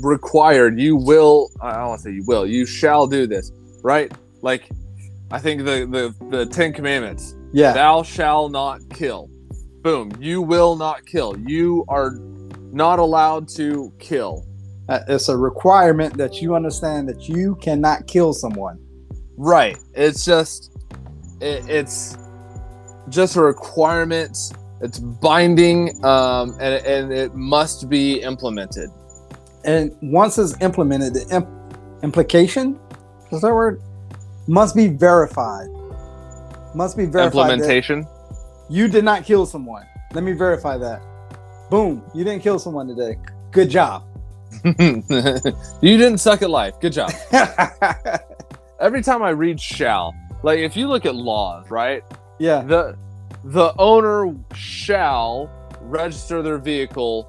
Speaker 3: required. You will. I don't want to say you will. You shall do this, right? Like I think the 10 Commandments.
Speaker 2: Yeah.
Speaker 3: Thou shall not kill. Boom. You will not kill. You are not allowed to kill.
Speaker 2: It's a requirement that you understand that you cannot kill someone.
Speaker 3: Right. It's just it's just a requirement. It's binding, and it must be implemented.
Speaker 2: And once it's implemented, the implication, is that word? Must be verified. Must be verified.
Speaker 3: Implementation.
Speaker 2: You did not kill someone. Let me verify that. Boom. You didn't kill someone today. Good job.
Speaker 3: You didn't suck at life. Good job. Every time I read shall, like if you look at laws, right?
Speaker 2: Yeah.
Speaker 3: The owner shall register their vehicle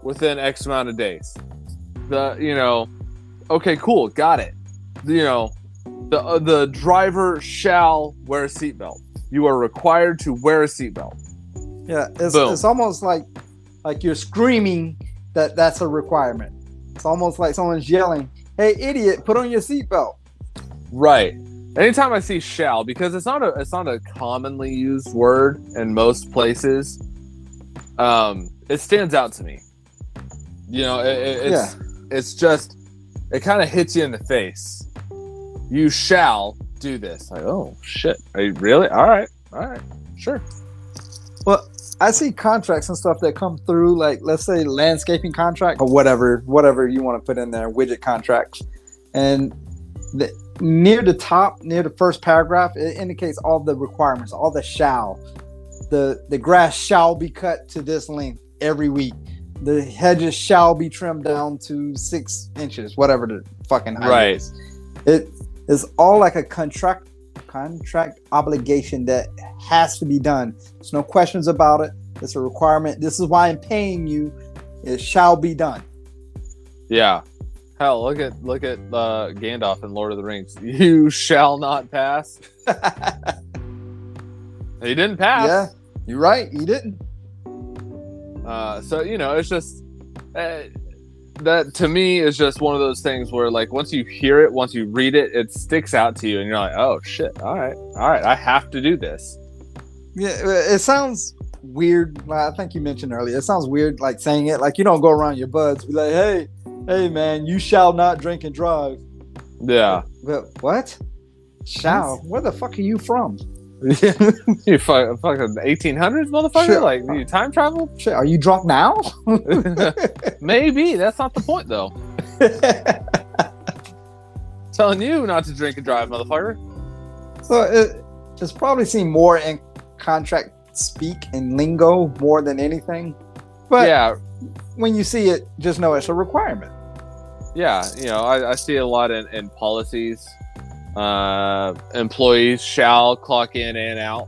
Speaker 3: within X amount of days. Okay, cool, got it. The driver shall wear a seatbelt. You are required to wear a seatbelt.
Speaker 2: Yeah, it's almost like you're screaming that's a requirement. It's almost like someone's yelling, "Hey, idiot, put on your seatbelt."
Speaker 3: Right. Anytime I see shall, because it's not a commonly used word in most places, it stands out to me. It's just, it kind of hits you in the face. You shall do this. Like, oh shit, are you really? All right, sure.
Speaker 2: Well, I see contracts and stuff that come through, like let's say landscaping contract or whatever you want to put in there, widget contracts, and near the top, near the first paragraph, it indicates all the requirements, all the shall. The grass shall be cut to this length every week. The hedges shall be trimmed down to 6 inches, whatever the fucking height is. It is all like a contract obligation that has to be done. There's no questions about it. It's a requirement. This is why I'm paying you. It shall be done.
Speaker 3: Yeah. Hell, look at Gandalf in Lord of the Rings. You shall not pass. He didn't pass.
Speaker 2: Yeah, you're right. He didn't.
Speaker 3: So it's just that to me is just one of those things where, like, once you hear it, once you read it, it sticks out to you, and you're like, oh shit, all right, I have to do this.
Speaker 2: Yeah, it sounds weird. I think you mentioned earlier. It sounds weird, like saying it like you don't go around your buds, be like, hey man, you shall not drink and drive.
Speaker 3: Yeah.
Speaker 2: But what? Shall? Where the fuck are you from?
Speaker 3: You fucking 1800s, motherfucker.
Speaker 2: Shit.
Speaker 3: Like, you time travel?
Speaker 2: Shit, are you drunk now?
Speaker 3: Maybe that's not the point, though. Telling you not to drink and drive, motherfucker.
Speaker 2: So it's probably seen more in contract speak and lingo more than anything. But
Speaker 3: yeah,
Speaker 2: when you see it, just know it's a requirement.
Speaker 3: Yeah, I see a lot in policies. Employees shall clock in and out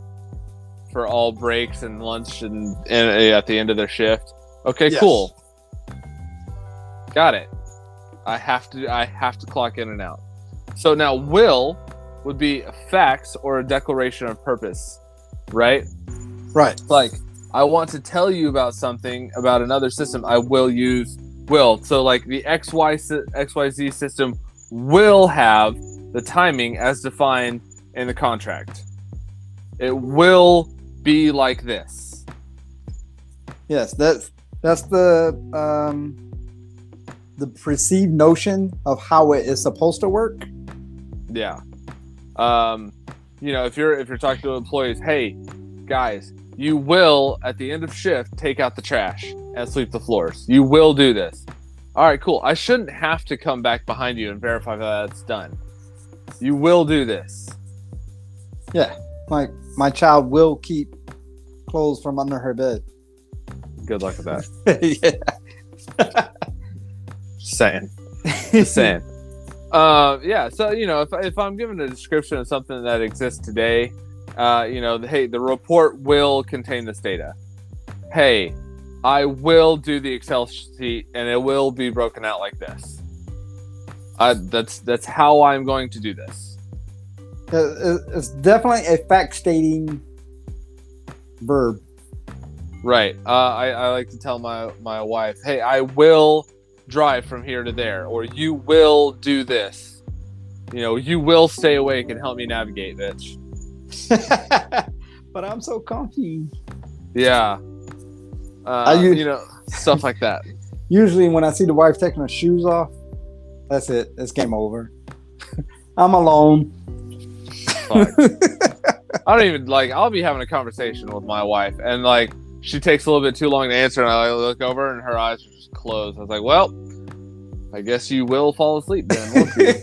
Speaker 3: for all breaks and lunch and at the end of their shift. Okay,
Speaker 2: Yes.
Speaker 3: Cool. Got it. I have to clock in and out. So now will would be facts or a declaration of purpose, right?
Speaker 2: Right.
Speaker 3: Like, I want to tell you about something, about another system. I will use will. So like the XYZ system will have the timing as defined in the contract. It will be like this.
Speaker 2: Yes, that's the perceived notion of how it is supposed to work.
Speaker 3: Yeah. If you're talking to employees, hey guys, you will at the end of shift take out the trash and sweep the floors. You will do this. All right, cool. I shouldn't have to come back behind you and verify that that's done. You will do this.
Speaker 2: Yeah, like my child will keep clothes from under her bed.
Speaker 3: Good luck with that.
Speaker 2: Yeah.
Speaker 3: Just saying. Yeah. So if I'm given a description of something that exists today, hey, the report will contain this data. Hey, I will do the Excel sheet and it will be broken out like this. That's how I'm going to do this.
Speaker 2: It's definitely a fact stating verb.
Speaker 3: Right. I like to tell my wife, hey, I will drive from here to there, or you will do this. You will stay awake and help me navigate, bitch.
Speaker 2: But I'm so comfy.
Speaker 3: Yeah. Stuff like that.
Speaker 2: Usually when I see the wife taking her shoes off, that's it. It's game over. I'm alone.
Speaker 3: Fuck. I don't even I'll be having a conversation with my wife and she takes a little bit too long to answer and I look over and her eyes are just closed. I was like, well, I guess you will fall asleep then, won't you?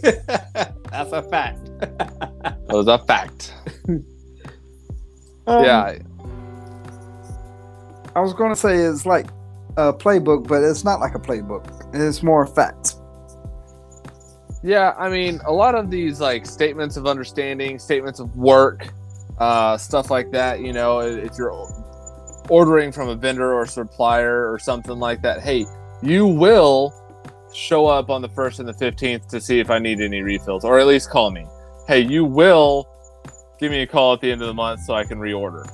Speaker 2: That's a fact.
Speaker 3: That was a fact. Yeah.
Speaker 2: I was going to say it's like a playbook, but it's not like a playbook. It's more facts.
Speaker 3: Yeah, I mean, a lot of these statements of understanding, statements of work, stuff like that, if you're ordering from a vendor or supplier or something like that, hey, you will show up on the 1st and the 15th to see if I need any refills, or at least call me. Hey, you will give me a call at the end of the month so I can reorder.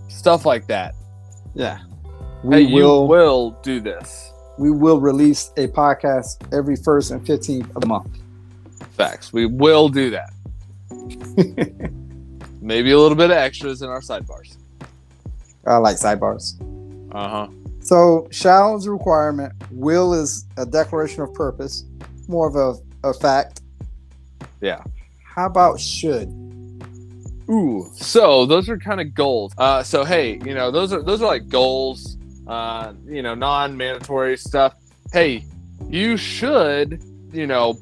Speaker 3: Stuff like that.
Speaker 2: Yeah.
Speaker 3: You will do this.
Speaker 2: We will release a podcast every 1st and 15th of the month.
Speaker 3: Facts. We will do that. Maybe a little bit of extras in our sidebars.
Speaker 2: I like sidebars.
Speaker 3: Uh-huh.
Speaker 2: So shall is a requirement. Will is a declaration of purpose, more of a fact.
Speaker 3: Yeah.
Speaker 2: How about should?
Speaker 3: Ooh, so those are kind of goals. So hey, those are like goals. Non-mandatory stuff. Hey, you should,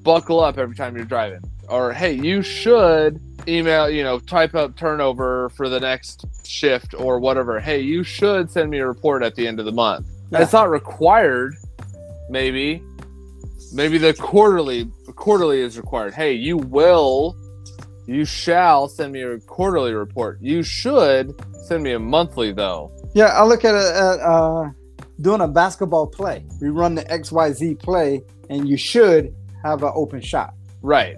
Speaker 3: buckle up every time you're driving. Or hey, you should email, type up turnover for the next shift or whatever. Hey, you should send me a report at the end of the month.
Speaker 2: Yeah.
Speaker 3: It's not required. Maybe the quarterly is required. Hey, you shall send me a quarterly report. You should send me a monthly though.
Speaker 2: Yeah, I look at it at doing a basketball play. We run the XYZ play, and you should have an open shot.
Speaker 3: Right.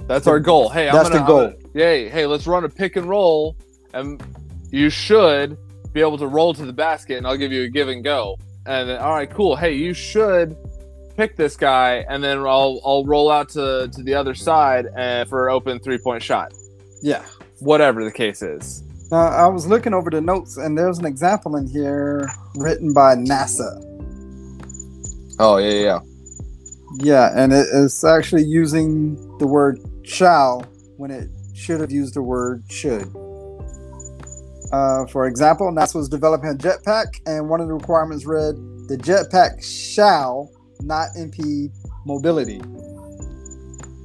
Speaker 3: That's our goal. Hey,
Speaker 2: that's the goal.
Speaker 3: Hey, let's run a pick and roll, and you should be able to roll to the basket, and I'll give you a give and go. And then, all right, cool. Hey, you should pick this guy, and then I'll roll out to the other side for an open 3-point shot.
Speaker 2: Yeah.
Speaker 3: Whatever the case is.
Speaker 2: I was looking over the notes, and there's an example in here written by NASA.
Speaker 3: Oh, yeah.
Speaker 2: Yeah, and it's actually using the word shall when it should have used the word should. For example, NASA was developing a jetpack, and one of the requirements read, the jetpack shall not impede mobility.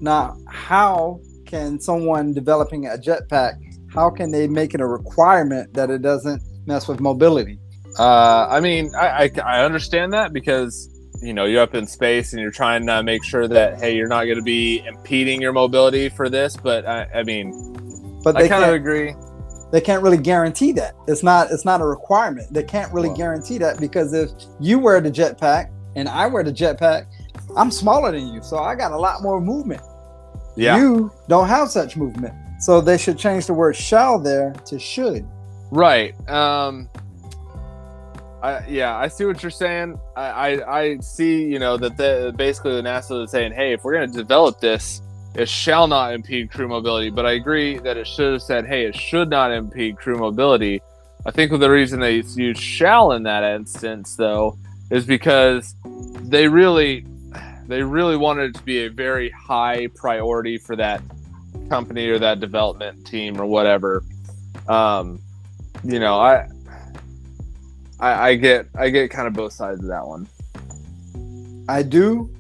Speaker 2: Now, how can someone developing a jetpack, how can they make it a requirement that it doesn't mess with mobility?
Speaker 3: I understand that because, you're up in space and you're trying to make sure that, hey, you're not going to be impeding your mobility for this. But I kind of agree.
Speaker 2: They can't really guarantee that. It's not a requirement. They can't really guarantee that because if you wear the jetpack and I wear the jetpack, I'm smaller than you. So I got a lot more movement.
Speaker 3: Yeah.
Speaker 2: You don't have such movement. So they should change the word shall there to should.
Speaker 3: Right. I see what you're saying. I see, that basically the NASA is saying, hey, if we're going to develop this, it shall not impede crew mobility. But I agree that it should have said, hey, it should not impede crew mobility. I think the reason they use shall in that instance, though, is because they really wanted it to be a very high priority for that company or that development team or whatever. I get kind of both sides of that one.
Speaker 2: I do,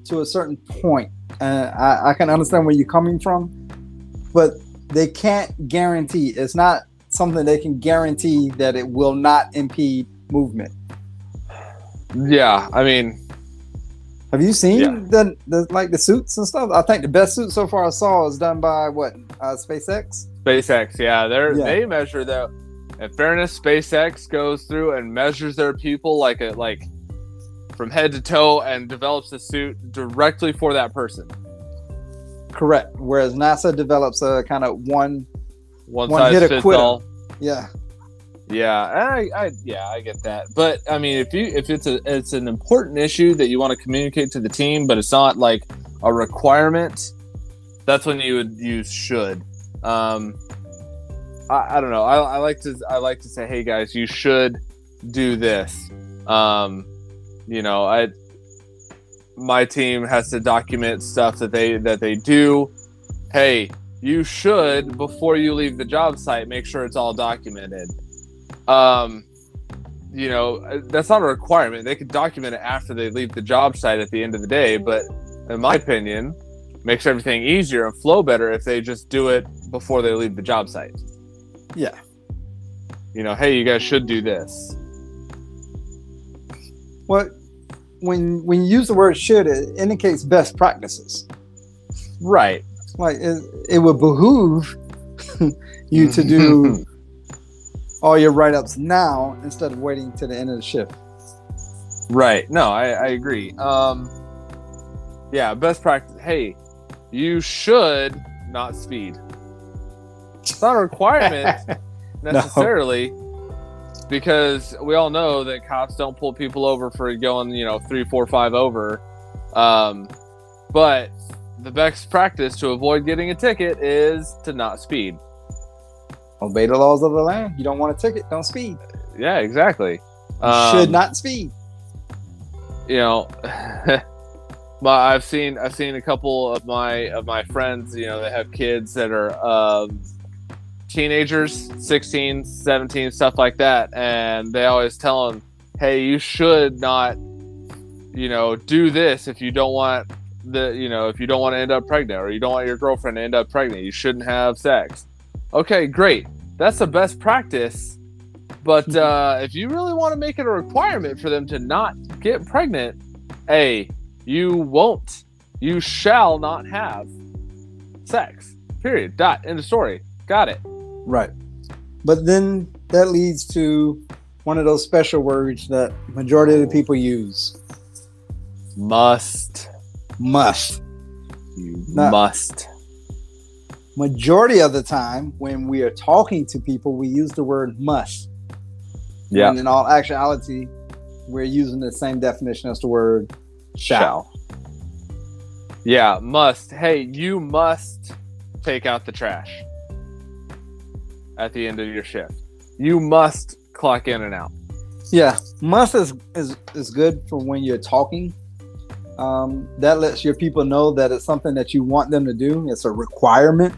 Speaker 2: to a certain point. I can understand where you're coming from, but they can't guarantee. It's not something they can guarantee that it will not impede movement.
Speaker 3: Yeah,
Speaker 2: have you seen the suits and stuff? I think the best suit so far I saw is done by SpaceX.
Speaker 3: SpaceX, yeah, they measure that. In fairness, SpaceX goes through and measures their people like from head to toe and develops a suit directly for that person.
Speaker 2: Correct. Whereas NASA develops a kind of one
Speaker 3: size
Speaker 2: hit
Speaker 3: fits
Speaker 2: quitter.
Speaker 3: all.
Speaker 2: Yeah.
Speaker 3: Yeah, I get that. But if it's an important issue that you want to communicate to the team, but it's not like a requirement, that's when you would use should. I don't know. I like to say, hey guys, you should do this. My team has to document stuff that they do. Hey, you should, before you leave the job site, make sure it's all documented. That's not a requirement. They could document it after they leave the job site at the end of the day, but in my opinion, makes everything easier and flow better if they just do it before they leave the job site.
Speaker 2: Yeah.
Speaker 3: Hey, you guys should do this.
Speaker 2: Well, when you use the word should, it indicates best practices.
Speaker 3: Right.
Speaker 2: Like it would behoove you to do all your write-ups now instead of waiting to the end of the shift.
Speaker 3: Right. No, I agree. Best practice. Hey, you should not speed. It's not a requirement necessarily, because we all know that cops don't pull people over for going, 3, 4, 5 over. But the best practice to avoid getting a ticket is to not speed.
Speaker 2: Obey the laws of the land. You don't want a ticket, don't speed.
Speaker 3: Yeah, exactly.
Speaker 2: Should not speed.
Speaker 3: You know, but I've seen a couple of my friends. You know, they have kids that are teenagers, 16, 17, stuff like that, and they always tell them, "Hey, you should not, do this if you don't want if you don't want to end up pregnant, or you don't want your girlfriend to end up pregnant. You shouldn't have sex." Okay, great. That's the best practice. But if you really want to make it a requirement for them to not get pregnant, you shall not have sex. Period. Dot. End of story. Got it.
Speaker 2: Right. But then that leads to one of those special words that majority of the people use.
Speaker 3: Must.
Speaker 2: You
Speaker 3: now, must.
Speaker 2: Majority of the time when we are talking to people, we use the word must.
Speaker 3: Yeah.
Speaker 2: And in all actuality, we're using the same definition as the word shall.
Speaker 3: Yeah, must. Hey, you must take out the trash at the end of your shift. You must clock in and out.
Speaker 2: Yeah, must is good for when you're talking. That lets your people know that it's something that you want them to do. It's a requirement.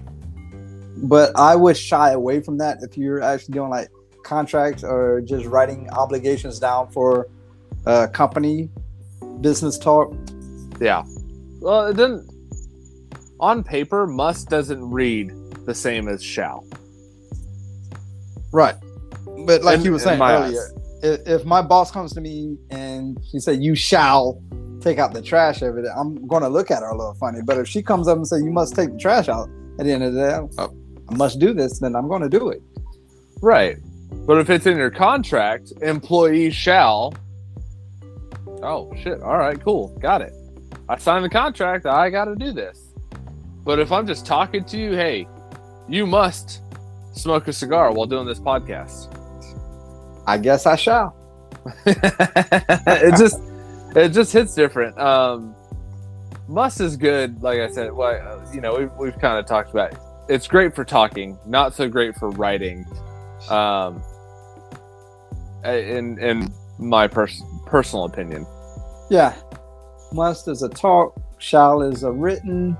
Speaker 2: But I would shy away from that if you're actually doing like contracts or just writing obligations down for company business talk.
Speaker 3: Yeah. Well, it doesn't. On paper, must doesn't read the same as shall.
Speaker 2: Right. But like you were saying earlier, if my boss comes to me and she said, "You shall take out the trash every day," I'm going to look at her a little funny. But if she comes up and says, "You must take the trash out," at the end of the day, I must do this, then I'm going to do it.
Speaker 3: Right. But if it's in your contract, employee shall. Oh, shit. All right, cool. Got it. I signed the contract. I got to do this. But if I'm just talking to you, hey, you must smoke a cigar while doing this podcast.
Speaker 2: I guess I shall.
Speaker 3: It just hits different. Must is good. Like I said, we've kind of talked about it. It's great for talking, not so great for writing. In my personal opinion.
Speaker 2: Yeah. Must is a talk, shall is a written.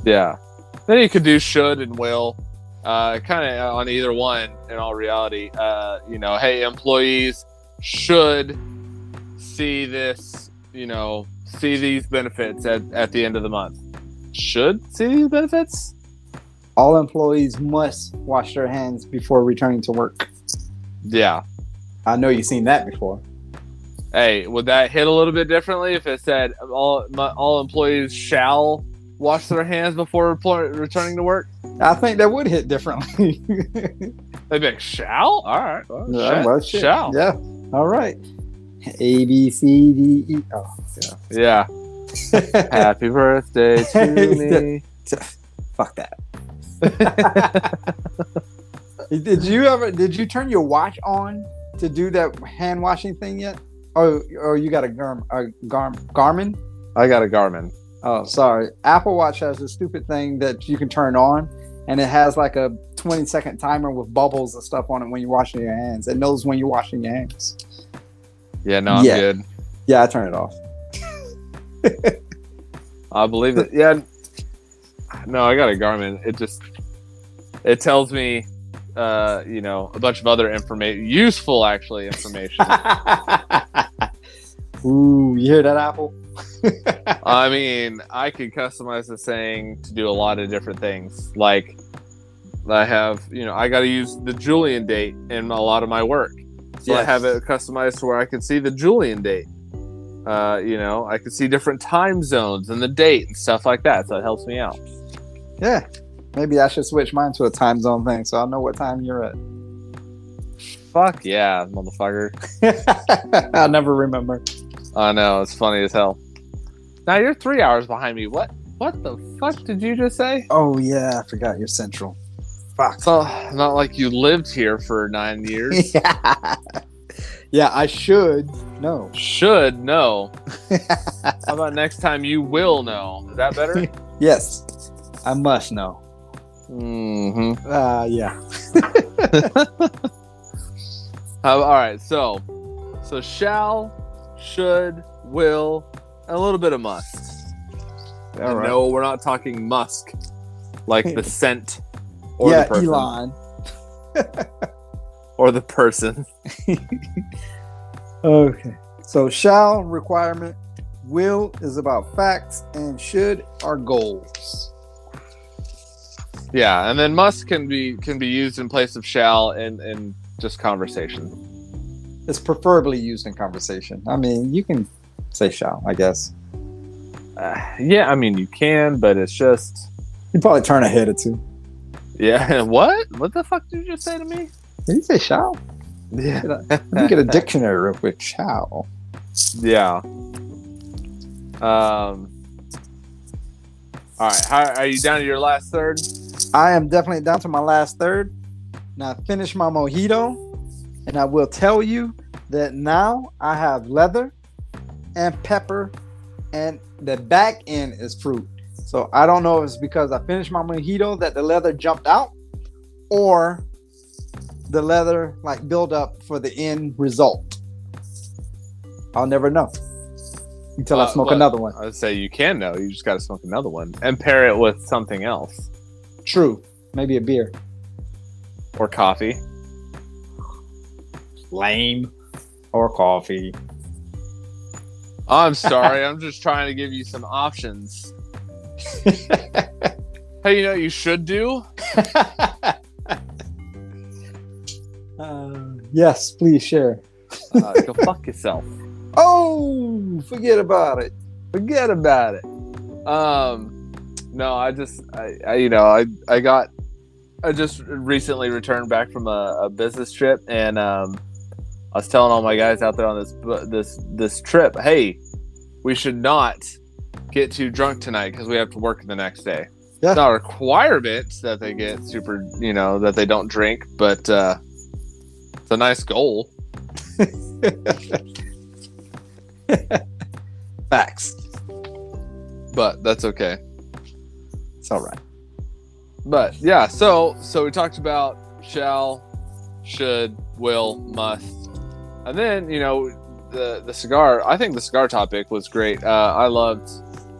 Speaker 3: Yeah. Then you could do should and will. Kind of on either one in all reality. Hey, employees should see this, see these benefits at the end of the month. Should see these benefits?
Speaker 2: All employees must wash their hands before returning to work.
Speaker 3: Yeah.
Speaker 2: I know you've seen that before.
Speaker 3: Hey, would that hit a little bit differently if it said all employees shall wash their hands before returning to work?
Speaker 2: I think that would hit differently.
Speaker 3: They'd be like, shall? All right. Well, shall.
Speaker 2: Yeah. All right. A, B, C, D, E. Oh,
Speaker 3: yeah. Yeah. Happy birthday to me.
Speaker 2: Fuck that. Did you turn your watch on to do that hand washing thing yet? Or you got a Garmin?
Speaker 3: I got a Garmin.
Speaker 2: Oh, sorry. Apple Watch has a stupid thing that you can turn on, and it has like a 20-second timer with bubbles and stuff on it when you're washing your hands. It knows when you're washing your hands.
Speaker 3: Yeah, no, I'm good.
Speaker 2: Yeah, I turn it off.
Speaker 3: I believe it. Yeah. No, I got a Garmin. It tells me, a bunch of other information, useful actually information.
Speaker 2: Ooh, you hear that, Apple?
Speaker 3: I mean, I could customize the saying to do a lot of different things. Like, I have, I got to use the Julian date in a lot of my work. So yes. I have it customized to where I can see the Julian date. I can see different time zones and the date and stuff like that. So it helps me out.
Speaker 2: Yeah. Maybe I should switch mine to a time zone thing so I'll know what time you're at.
Speaker 3: Fuck yeah, motherfucker.
Speaker 2: I'll never remember.
Speaker 3: I know, it's funny as hell. Now you're 3 hours behind me. What the fuck did you just say?
Speaker 2: Oh yeah, I forgot you're central. Fuck.
Speaker 3: So not like you lived here for 9 years.
Speaker 2: Yeah, I should know.
Speaker 3: Should know. How about next time you will know? Is that better?
Speaker 2: Yes. I must know.
Speaker 3: Mm-hmm.
Speaker 2: Yeah.
Speaker 3: All right, so So shall, should, will, and a little bit of must. And
Speaker 2: right.
Speaker 3: no, we're not talking musk, like the scent or the person.
Speaker 2: Elon.
Speaker 3: Or the person.
Speaker 2: Okay. So shall requirement, will is about facts, and should are goals.
Speaker 3: Yeah, and then must can be used in place of shall in just conversation.
Speaker 2: It's preferably used in conversation. I mean, you can say shall, I guess.
Speaker 3: Yeah, I mean you can, but it's just
Speaker 2: You probably turn a head or two.
Speaker 3: yeah. What? What the fuck did you just say to me?
Speaker 2: Did you say shall?
Speaker 3: Yeah.
Speaker 2: Let me get a dictionary real quick. Shall.
Speaker 3: Yeah. All right. How are you down to your last third?
Speaker 2: I am definitely down to my last third. Now I finished my mojito, and I will tell you that now I have leather and pepper, and the back end is fruit. So I don't know if it's because I finished my mojito that the leather jumped out, or the leather like build up for the end result. I'll never know until I smoke another one.
Speaker 3: I would say you can know. You just got to smoke another one and pair it with something else.
Speaker 2: True. Maybe a beer.
Speaker 3: Or coffee.
Speaker 2: Lame. Or coffee.
Speaker 3: I'm sorry. I'm just trying to give you some options. Hey, you know what you should do?
Speaker 2: Yes, please share.
Speaker 3: Go fuck yourself.
Speaker 2: Oh, forget about it.
Speaker 3: Forget about it. No, I just recently returned back from a business trip, and I was telling all my guys out there on this trip, hey, we should not get too drunk tonight because we have to work the next day.
Speaker 2: Yeah.
Speaker 3: It's not a requirement that they get super, that they don't drink, but it's a nice goal.
Speaker 2: Facts.
Speaker 3: But that's okay.
Speaker 2: It's all right.
Speaker 3: But yeah, so we talked about shall, should, will, must, and then the cigar. I think the cigar topic was great. I loved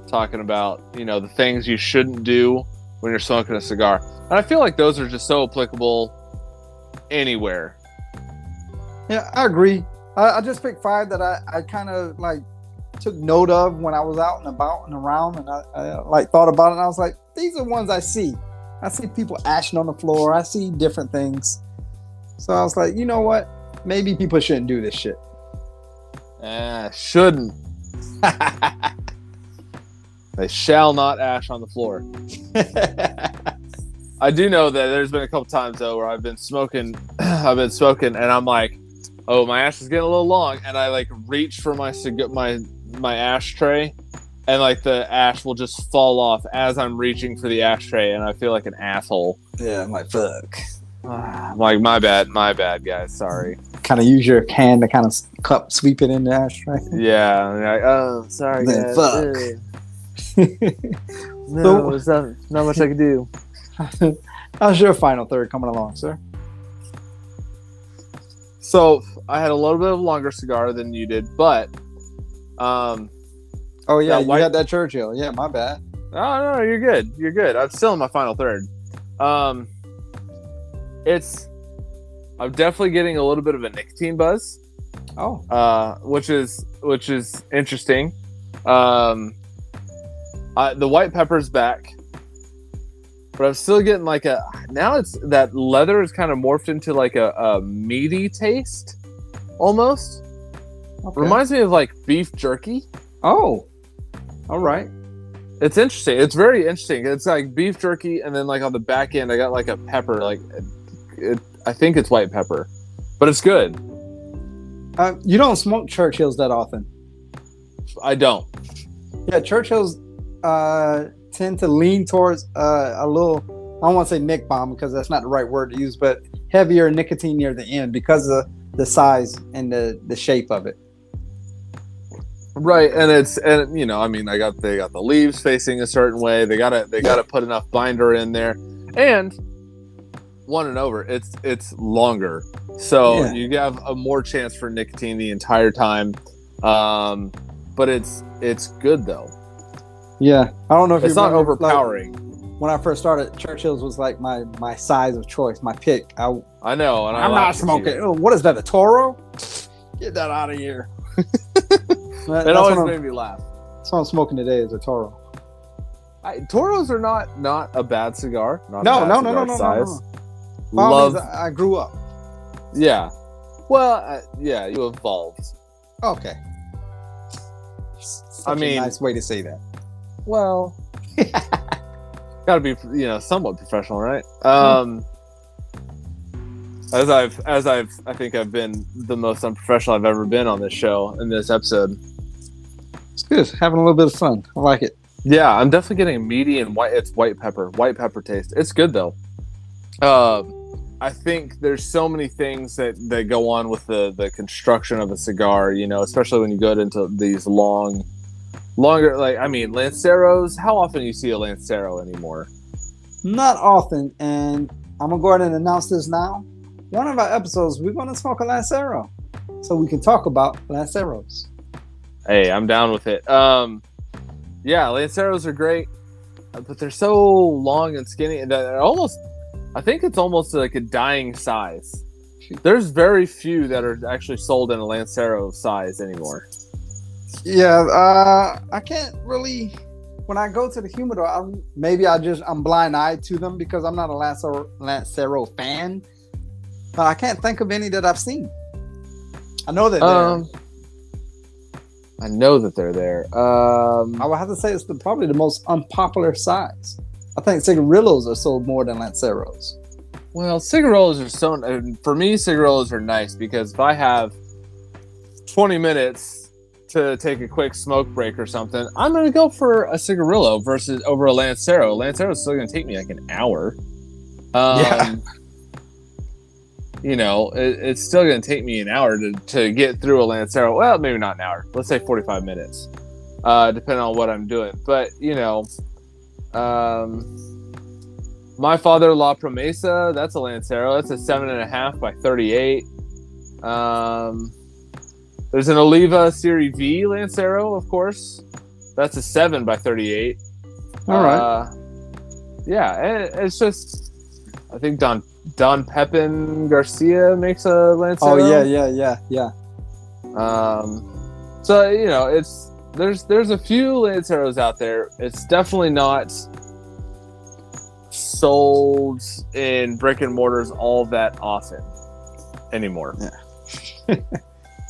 Speaker 3: talking about the things you shouldn't do when you're smoking a cigar, and I feel like those are just so applicable anywhere.
Speaker 2: Yeah, I agree. I just picked 5 that I kind of like took note of when I was out and about and around, and I like thought about it, and I was like, these are ones I see. I see people ashing on the floor. I see different things. So I was like, you know what? Maybe people shouldn't do this shit.
Speaker 3: Shouldn't. They shall not ash on the floor. I do know that there's been a couple times though where I've been smoking, and I'm like, oh, my ash is getting a little long, and I like reach for my ashtray, and like the ash will just fall off as I'm reaching for the ashtray, and I feel like an asshole.
Speaker 2: Yeah, I'm like, fuck.
Speaker 3: I'm like, my bad, guys. Sorry.
Speaker 2: Kind of use your hand to kind of cup sweep it in the ashtray.
Speaker 3: Yeah. I'm like, oh, sorry,
Speaker 2: then
Speaker 3: guys.
Speaker 2: Fuck.
Speaker 3: No, there's not much I can do.
Speaker 2: How's your final third coming along, sir?
Speaker 3: So I had a little bit of a longer cigar than you did, but
Speaker 2: oh yeah, you
Speaker 3: white...
Speaker 2: got that Churchill. Yeah, my bad.
Speaker 3: Oh no, you're good. You're good. I'm still in my final third. I'm definitely getting a little bit of a nicotine buzz.
Speaker 2: Oh.
Speaker 3: Which is interesting. The white pepper's back, but I'm still getting like now it's that leather is kind of morphed into like a meaty taste, almost. Okay. Reminds me of like beef jerky.
Speaker 2: Oh, all right.
Speaker 3: It's interesting. It's very interesting. It's like beef jerky, and then like on the back end, I got like a pepper. Like I think it's white pepper, but it's good.
Speaker 2: You don't smoke Churchills that often.
Speaker 3: I don't.
Speaker 2: Yeah, Churchills tend to lean towards a little, I don't want to say nick bomb because that's not the right word to use, but heavier nicotine near the end because of the size and the shape of it.
Speaker 3: Right, and I mean, they got the leaves facing a certain way. They gotta put enough binder in there, and one and over, it's longer, so
Speaker 2: Yeah.
Speaker 3: you have a more chance for nicotine the entire time. But it's good though.
Speaker 2: Yeah, I don't know if
Speaker 3: It's
Speaker 2: you
Speaker 3: not
Speaker 2: remember,
Speaker 3: overpowering.
Speaker 2: Like, when I first started, Churchill's was like my size of choice, my pick.
Speaker 3: I know, and
Speaker 2: I'm not smoking. Oh, what is that? A Toro? Get that out of here.
Speaker 3: It always made me laugh.
Speaker 2: That's what I'm smoking today is a Toro.
Speaker 3: Toros are not a bad cigar. Not
Speaker 2: No,
Speaker 3: a bad
Speaker 2: no,
Speaker 3: cigar
Speaker 2: no.
Speaker 3: size.
Speaker 2: Love.
Speaker 3: Love.
Speaker 2: I grew up.
Speaker 3: Yeah. Well, yeah, you evolved.
Speaker 2: Okay. Such
Speaker 3: mean-
Speaker 2: a nice way to say that.
Speaker 3: Well, gotta be somewhat professional, right? I think I've been the most unprofessional I've ever been on this show in this episode.
Speaker 2: It's good. Having a little bit of fun. I like it.
Speaker 3: Yeah, I'm definitely getting a meaty and it's white pepper taste. It's good though. I think there's so many things that go on with the construction of a cigar, especially when you go into these longer, Lanceros. How often do you see a Lancero anymore?
Speaker 2: Not often, and I'm gonna go ahead and announce this now. One of our episodes, we're gonna smoke a Lancero, so we can talk about Lanceros.
Speaker 3: Hey, I'm down with it. Yeah, Lanceros are great, but they're so long and skinny, and I think it's almost like a dying size. There's very few that are actually sold in a Lancero size anymore.
Speaker 2: Yeah, I can't really. When I go to the humidor, I'm blind-eyed to them because I'm not a Lancero fan. But I can't think of any that I've seen. I know that they're there. I would have to say it's probably the most unpopular size. I think cigarillos are sold more than Lanceros.
Speaker 3: Well, cigarillos are for me, cigarillos are nice because if I have 20 minutes to take a quick smoke break or something, I'm going to go for a cigarillo over a Lancero. Lancero is still going to take me like an hour.
Speaker 2: Yeah.
Speaker 3: It's still going to take me an hour to get through a Lancero. Well, maybe not an hour. Let's say 45 minutes, depending on what I'm doing. But, my father La Promesa, that's a Lancero. That's a 7.5 by 38. There's an Oliva Serie V Lancero, of course. That's a 7 by 38.
Speaker 2: All right.
Speaker 3: Yeah, it's just, I think Don Pepin Garcia makes a Lancero.
Speaker 2: Oh yeah.
Speaker 3: So there's a few Lanceros out there. It's definitely not sold in brick and mortars all that often anymore.
Speaker 2: Yeah.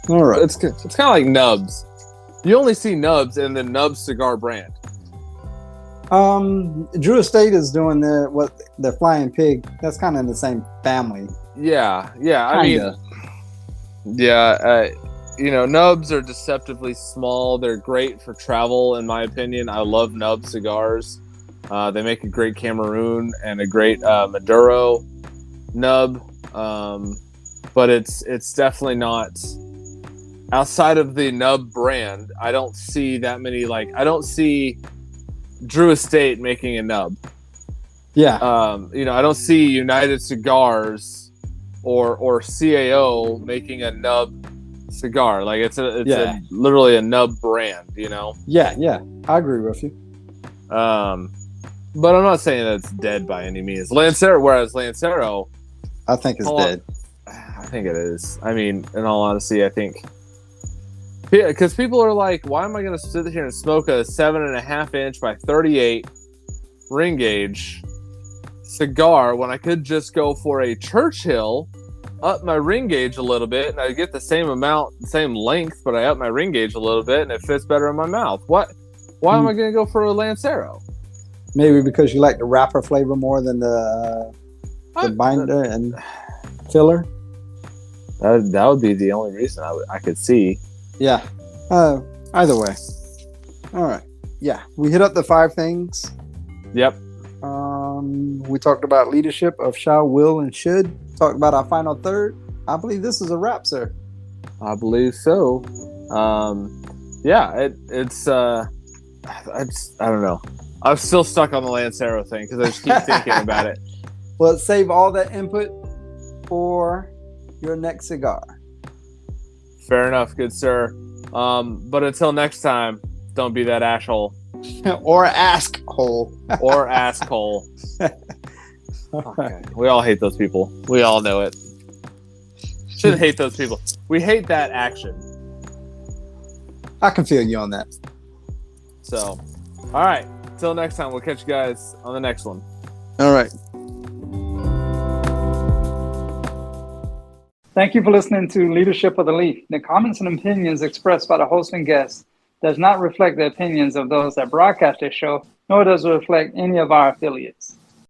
Speaker 2: All right.
Speaker 3: It's kind of like Nubs. You only see Nubs in the Nubs cigar brand.
Speaker 2: Drew Estate is doing the Flying Pig. That's kind of in the same family.
Speaker 3: Yeah.
Speaker 2: Kinda.
Speaker 3: Nubs are deceptively small. They're great for travel, in my opinion. I love Nub cigars. They make a great Cameroon and a great Maduro nub. But it's definitely not outside of the Nub brand. I don't see that many. I don't see Drew Estate making a nub.
Speaker 2: Yeah.
Speaker 3: I don't see United Cigars or CAO making a nub cigar. It's literally a nub brand,
Speaker 2: Yeah. I agree with you.
Speaker 3: But I'm not saying that it's dead by any means. Lancero,
Speaker 2: I think it's dead.
Speaker 3: I think it is. I mean, in all honesty, I think because people are like, why am I going to sit here and smoke a 7.5 inch by 38 ring gauge cigar when I could just go for a Churchill, up my ring gauge a little bit, and I get the same length, but I up my ring gauge a little bit, and it fits better in my mouth. Why am I going to go for a Lancero?
Speaker 2: Maybe because you like the wrapper flavor more than the binder and filler.
Speaker 3: That would be the only reason I could see.
Speaker 2: Yeah. Either way. All right. Yeah. We hit up the 5 things.
Speaker 3: Yep.
Speaker 2: We talked about leadership of shall, will, and should. Talked about our final third. I believe this is a wrap, sir.
Speaker 3: I believe so. Yeah. It's. I don't know. I'm still stuck on the Lancero thing because I just keep thinking about it.
Speaker 2: Well, save all that input for your next cigar.
Speaker 3: Fair enough, good sir. But until next time, don't be that asshole.
Speaker 2: Or ask hole.
Speaker 3: Or asshole. Okay. We all hate those people. We all know it. Shouldn't hate those people. We hate that action.
Speaker 2: I can feel you on that.
Speaker 3: So, all right. Till next time, we'll catch you guys on the next one.
Speaker 2: All right.
Speaker 5: Thank you for listening to Leadership of the Leaf. The comments and opinions expressed by the host and guests does not reflect the opinions of those that broadcast this show, nor does it reflect any of our affiliates.